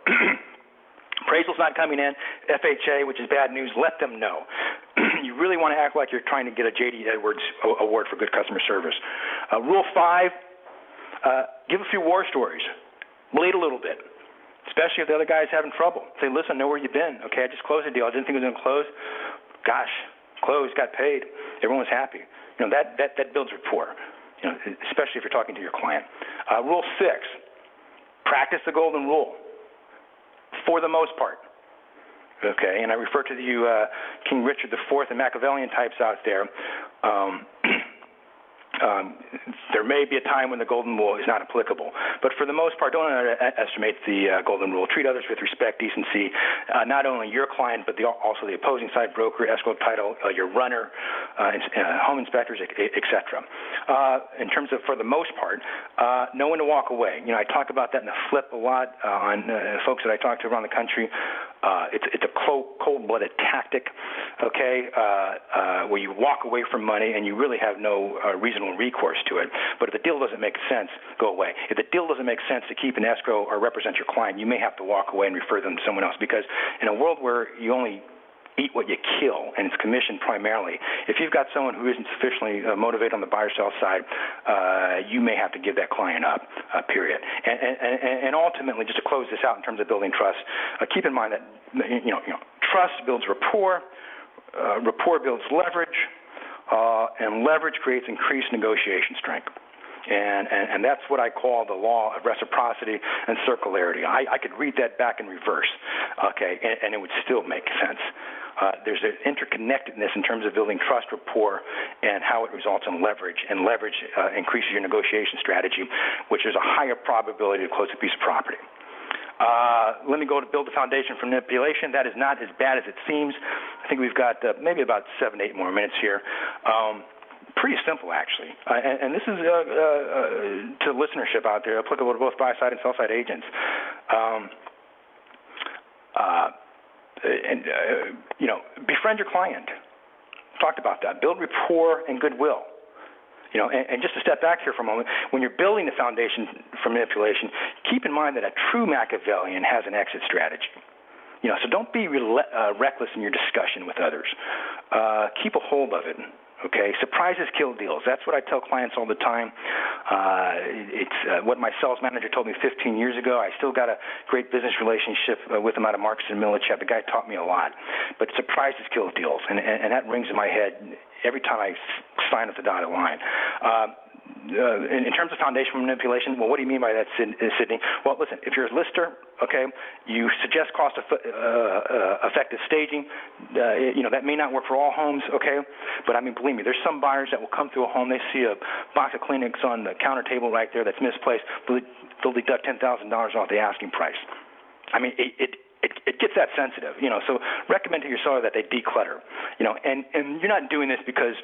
Appraisal's not coming in, FHA, which is bad news, let them know. You really want to act like you're trying to get a J.D. Edwards award for good customer service. Rule 5, give a few war stories. Bleed a little bit, especially if the other guy's having trouble. Say, listen, I know where you've been. Okay, I just closed the deal. I didn't think it was going to close. Gosh, closed, got paid. Everyone was happy. That builds rapport, especially if you're talking to your client. Rule 6, practice the golden rule for the most part. Okay, and I refer to you King Richard IV and Machiavellian types out there. There may be a time when the golden rule is not applicable, but for the most part, don't underestimate the golden rule. Treat others with respect, decency, not only your client, but also the opposing side broker, escrow title, your runner, home inspectors, etc. In terms of, for the most part, know when to walk away. I talk about that in the flip a lot on folks that I talk to around the country. It's a cold-blooded tactic, okay, where you walk away from money and you really have no reasonable recourse to it. But if the deal doesn't make sense, go away. If the deal doesn't make sense to keep an escrow or represent your client, you may have to walk away and refer them to someone else, because in a world where you only eat what you kill, and it's commission primarily, if you've got someone who isn't sufficiently motivated on the buyer-sell side, you may have to give that client up, period. And ultimately, just to close this out in terms of building trust, keep in mind that trust builds rapport, rapport builds leverage, and leverage creates increased negotiation strength. And that's what I call the law of reciprocity and circularity. I could read that back in reverse, okay, and it would still make sense. There's an interconnectedness in terms of building trust, rapport, and how it results in leverage. And leverage increases your negotiation strategy, which is a higher probability to close a piece of property. Let me go to build the foundation for manipulation. That is not as bad as it seems. I think we've got maybe about 7 to 8 more minutes here. Pretty simple, actually. And this is to listenership out there, applicable to both buy-side and sell-side agents. Befriend your client. Talked about that. Build rapport and goodwill. And just to step back here for a moment, when you're building the foundation for manipulation, keep in mind that a true Machiavellian has an exit strategy. So don't be reckless in your discussion with others. Keep a hold of it. Okay, surprises kill deals. That's what I tell clients all the time. It's what my sales manager told me 15 years ago. I still got a great business relationship with him out of Marcus and Millichap. The guy taught me a lot. But surprises kill deals, and that rings in my head every time I sign up the dotted line. In terms of foundation manipulation, well, what do you mean by that, Sidney? Well, listen, if you're a lister, okay, you suggest cost-effective staging. That may not work for all homes, okay? But, believe me, there's some buyers that will come through a home, they see a box of Kleenex on the counter table right there that's misplaced, they'll deduct $10,000 off the asking price. It gets that sensitive, so recommend to your seller that they declutter, and you're not doing this because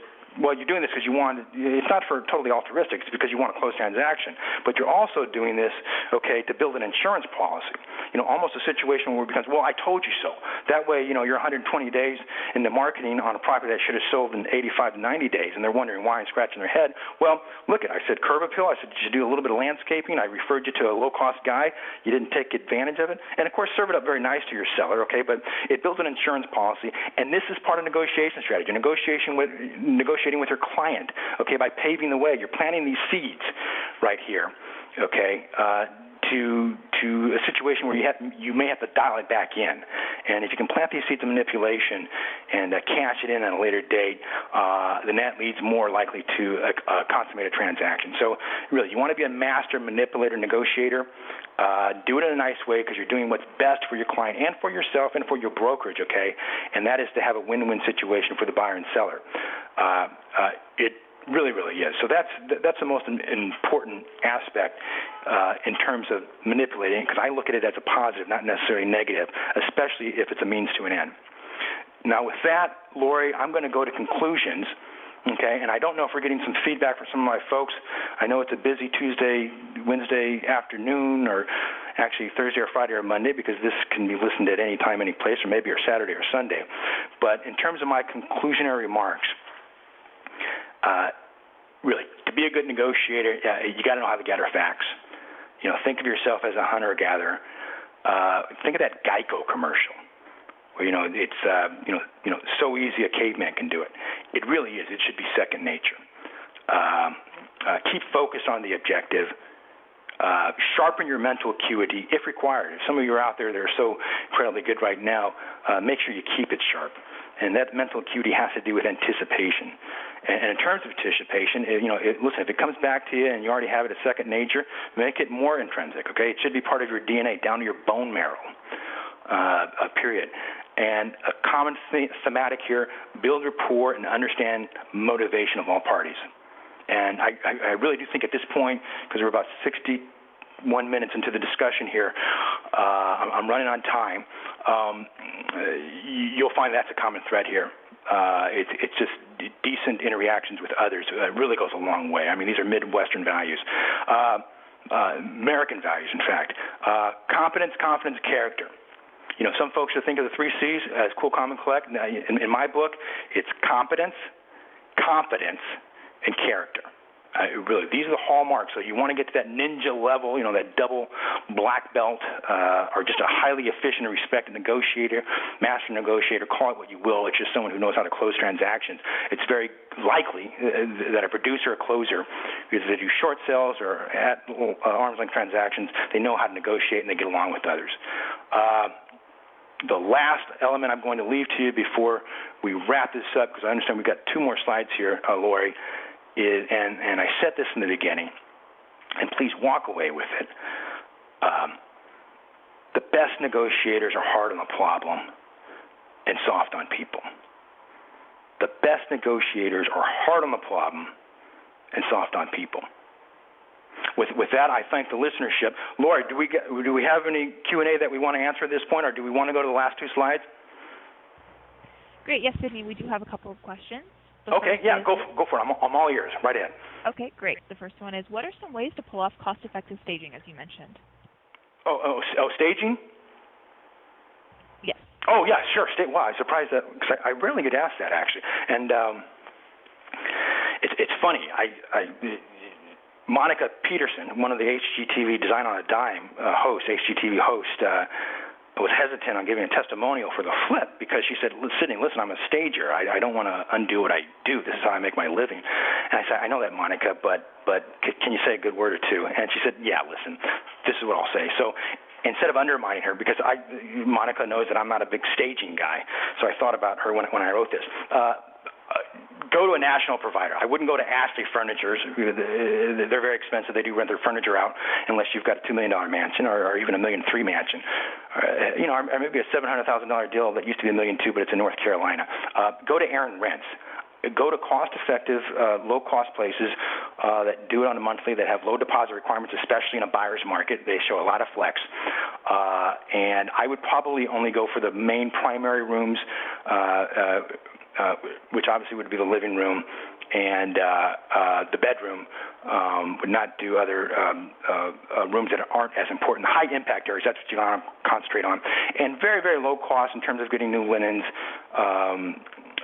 well, you're doing this because you want, it's not for totally altruistic, it's because you want a closed transaction. But you're also doing this, okay, to build an insurance policy. Almost a situation where it becomes, well, I told you so. That way, you're 120 days in the marketing on a property that should have sold in 85 to 90 days, and they're wondering why and scratching their head. Well, look, I said curb appeal. I said, did you do a little bit of landscaping? I referred you to a low-cost guy. You didn't take advantage of it. And, of course, serve it up very nice to your seller, okay, but it builds an insurance policy, and this is part of negotiation strategy, negotiating with your client, okay, by paving the way. You're planting these seeds right here, okay, to a situation where you may have to dial it back in. And if you can plant these seeds of manipulation and cash it in at a later date, then that leads more likely to a consummated transaction. So really, you want to be a master manipulator, negotiator. Do it in a nice way because you're doing what's best for your client and for yourself and for your brokerage, okay? And that is to have a win-win situation for the buyer and seller. It really, really is. So that's the most important aspect in terms of manipulating, because I look at it as a positive, not necessarily negative, especially if it's a means to an end. Now, with that, Lori, I'm going to go to conclusions, okay? And I don't know if we're getting some feedback from some of my folks. I know it's a busy Tuesday, Wednesday afternoon, or actually Thursday or Friday or Monday, because this can be listened at any time, any place, or maybe or Saturday or Sunday. But in terms of my conclusionary remarks, really, to be a good negotiator, you got to know how to gather facts. Think of yourself as a hunter-gatherer. Think of that Geico commercial, where it's so easy a caveman can do it. It really is. It should be second nature. Keep focused on the objective. Sharpen your mental acuity if required. If some of you are out there that are so incredibly good right now, make sure you keep it sharp. And that mental acuity has to do with anticipation. And in terms of anticipation, listen, if it comes back to you and you already have it as second nature, make it more intrinsic, okay? It should be part of your DNA, down to your bone marrow, period. And a common thematic here, build rapport and understand motivation of all parties. And I really do think at this point, because we're about 61 minutes into the discussion here, I'm running on time, you'll find that's a common thread here. It's just decent interactions with others. It really goes a long way. I mean, these are Midwestern values, American values, in fact. Competence, confidence, character. Some folks should think of the 3 C's as cool, calm, and collect. In my book, it's competence, confidence, and character. Really, these are the hallmarks. So you want to get to that ninja level, that double black belt, or just a highly efficient and respected negotiator, master negotiator, call it what you will. It's just someone who knows how to close transactions. It's very likely that a producer or closer, because they do short sales or at arm's length transactions, they know how to negotiate and they get along with others. The last element I'm going to leave to you before we wrap this up, because I understand we've got 2 more slides here, Lori, is, and I said this in the beginning, and please walk away with it. The best negotiators are hard on the problem and soft on people. The best negotiators are hard on the problem and soft on people. With that, I thank the listenership. Lori, do we have any Q&A that we want to answer at this point, or do we want to go to the last 2 slides? Great. Yes, Sidney, we do have a couple of questions. Okay, yeah, go for it. I'm all ears. Right in. Okay, great. The first one is, what are some ways to pull off cost-effective staging, as you mentioned? Oh, staging? Yes. Oh, yeah, sure. Wow, I'm surprised that, because I rarely get asked that, actually. And it's funny. Monica Peterson, one of the HGTV Design on a Dime HGTV host, was hesitant on giving a testimonial for the flip because she said, Sidney, listen, I'm a stager. I don't want to undo what I do. This is how I make my living. And I said, I know that, Monica, but can you say a good word or two? And she said, yeah, listen, this is what I'll say. So instead of undermining her, because Monica knows that I'm not a big staging guy, so I thought about her when I wrote this. Go to a national provider. I wouldn't go to Ashley Furnitures. They're very expensive. They do rent their furniture out unless you've got a $2 million mansion or even a $1.3 million mansion. Or maybe a $700,000 deal that used to be $1.2 million, but it's in North Carolina. Go to Aaron Rents. Go to cost-effective, low-cost places that do it on a monthly, that have low deposit requirements, especially in a buyer's market. They show a lot of flex. And I would probably only go for the main primary rooms, which obviously would be the living room and the bedroom, would not do other rooms that aren't as important. High impact areas, that's what you want to concentrate on. And very, very low cost in terms of getting new linens,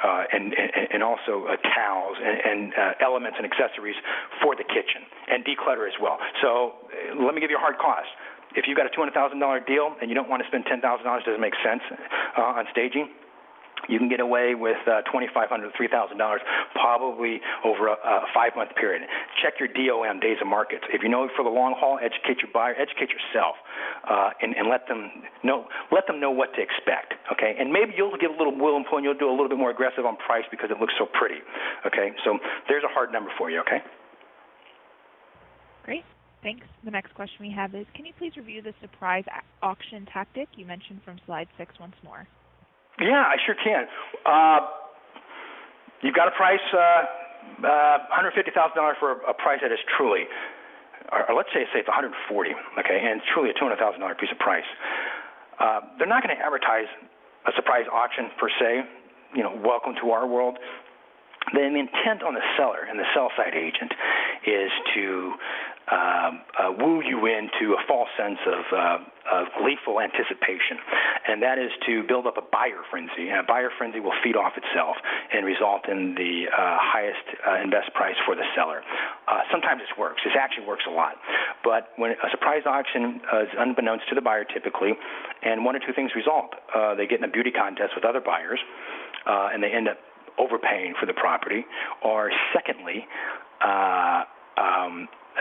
and also towels and elements and accessories for the kitchen, and declutter as well. So let me give you a hard cost. If you've got a $200,000 deal and you don't want to spend $10,000, doesn't make sense on staging, you can get away with $2,500 to $3,000 probably over a 5-month period. Check your DOM, days of markets. If you know for the long haul, educate your buyer, educate yourself, and let them know what to expect. Okay, and maybe you'll give a little will and pull, and you'll do a little bit more aggressive on price because it looks so pretty. Okay, so there's a hard number for you. Okay. Great. Thanks. The next question we have is, can you please review the surprise auction tactic you mentioned from slide 6 once more? Yeah, I sure can. You've got a price, $150,000 for a price that is truly, or let's say it's $140, okay, and it's truly a $200,000 piece of price. They're not going to advertise a surprise auction per se. Welcome to our world. The intent on the seller and the sell-side agent is to woo you into a false sense of gleeful anticipation, and that is to build up a buyer frenzy. And a buyer frenzy will feed off itself and result in the highest and best price for the seller. Sometimes this works. This actually works a lot. But when a surprise auction is unbeknownst to the buyer typically, and one or two things result. They get in a beauty contest with other buyers, and they end up overpaying for the property, or secondly,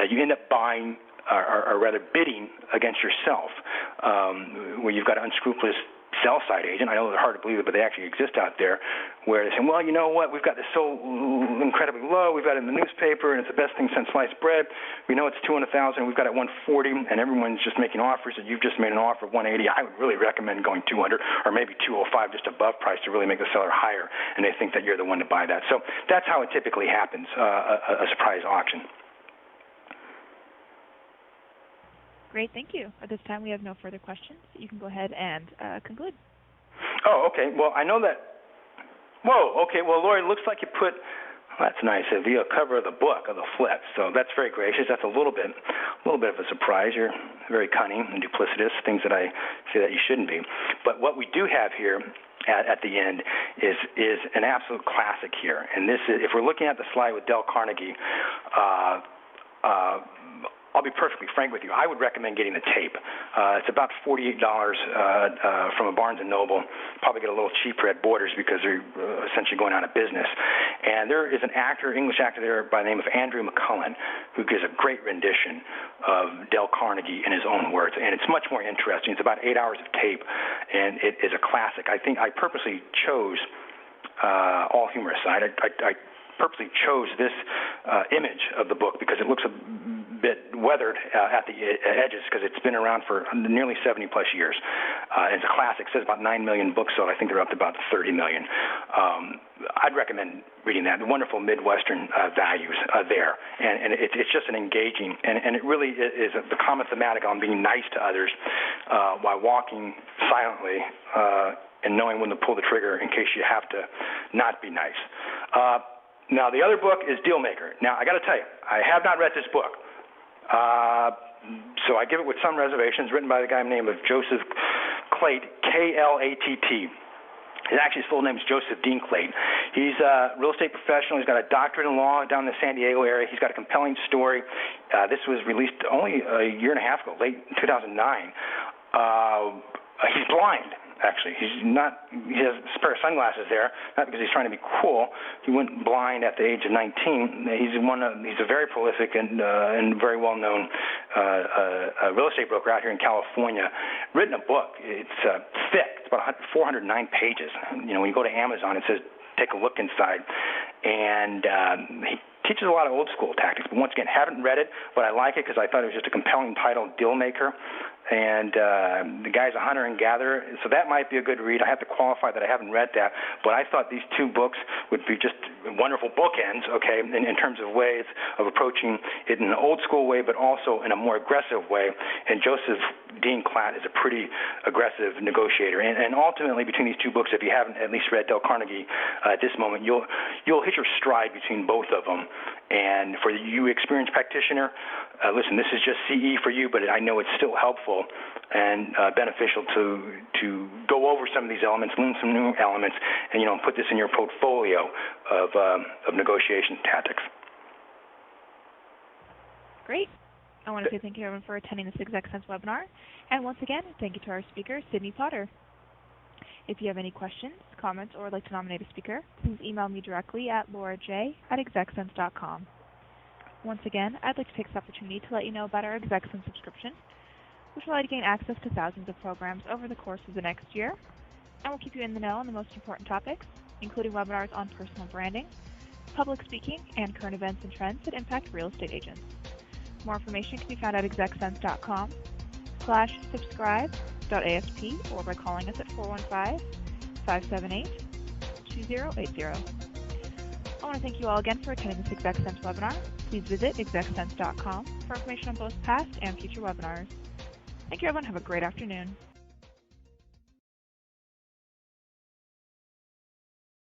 you end up buying, or rather bidding against yourself, where you've got an unscrupulous sell-side agent. I know they're hard to believe it, but they actually exist out there, where they say, well, you know what, we've got this so incredibly low, we've got it in the newspaper, and it's the best thing since sliced bread. We know it's $200,000, we've got it $140, and everyone's just making offers, and you've just made an offer of $180. I would really recommend going $200 or maybe $205, just above price, to really make the seller higher, and they think that you're the one to buy that. So that's how it typically happens, a surprise auction. Great, thank you. At this time, we have no further questions. You can go ahead and conclude. Oh, okay. Well, I know that. Whoa, okay. Well, Lori, looks like you put, that's nice, the cover of the book, of the flip. So that's very gracious. That's a little bit of a surprise. You're very cunning and duplicitous, things that I say that you shouldn't be. But what we do have here at the end is an absolute classic here. And this is, if we're looking at the slide with Dale Carnegie, I'll be perfectly frank with you. I would recommend getting the tape. It's about $48 from a Barnes & Noble. Probably get a little cheaper at Borders because they're essentially going out of business. And there is an actor, English actor there by the name of Andrew McCullen, who gives a great rendition of Dale Carnegie in his own words. And it's much more interesting. It's about 8 hours of tape, and it is a classic. I think I purposely chose, all humor aside, I purposely chose this image of the book because it looks a bit weathered at the edges because it's been around for nearly 70-plus years. It's a classic. It says about 9 million books sold. I think they're up to about 30 million. I'd recommend reading that. The wonderful Midwestern values there. And it's just an engaging, and it really is the common thematic on being nice to others while walking silently and knowing when to pull the trigger in case you have to not be nice. Now, the other book is Dealmaker. Now, I got to tell you, I have not read this book. So I give it with some reservations, written by the guy named Joseph Clate, K-L-A-T-T. His full name is Joseph Dean Clate. He's a real estate professional. He's got a doctorate in law down in the San Diego area. He's got a compelling story. This was released only a year and a half ago, late 2009. He's blind. Actually, he has a pair of sunglasses there, not because he's trying to be cool. He went blind at the age of 19. He's a very prolific and very well-known real estate broker out here in California. Written a book. It's thick. It's about 409 pages. When you go to Amazon, it says take a look inside. And he teaches a lot of old school tactics. But once again, haven't read it, but I like it because I thought it was just a compelling title, Dealmaker. And the guy's a hunter and gatherer, so that might be a good read. I have to qualify that I haven't read that, but I thought these two books would be just wonderful bookends, okay, in terms of ways of approaching it in an old school way, but also in a more aggressive way. And Joseph Dean Klatt is a pretty aggressive negotiator. And ultimately, between these two books, if you haven't at least read Dale Carnegie at this moment, you'll hit your stride between both of them. And for you experienced practitioner, listen, this is just CE for you, but I know it's still helpful and beneficial to go over some of these elements, learn some new elements, and put this in your portfolio of negotiation tactics. Great. I want to say thank you, everyone, for attending this ExecSense webinar. And once again, thank you to our speaker, Sidney Potter. If you have any questions, comments, or would like to nominate a speaker, please email me directly at lauraj@execsense.com. Once again, I'd like to take this opportunity to let you know about our ExecSense subscription, which will allow you to gain access to thousands of programs over the course of the next year, and will keep you in the know on the most important topics, including webinars on personal branding, public speaking, and current events and trends that impact real estate agents. More information can be found at execsense.com/subscribe.asp or by calling us at 415-578-2080. I want to thank you all again for attending this ExecSense webinar. Please visit execsense.com for information on both past and future webinars. Thank you, everyone. Have a great afternoon.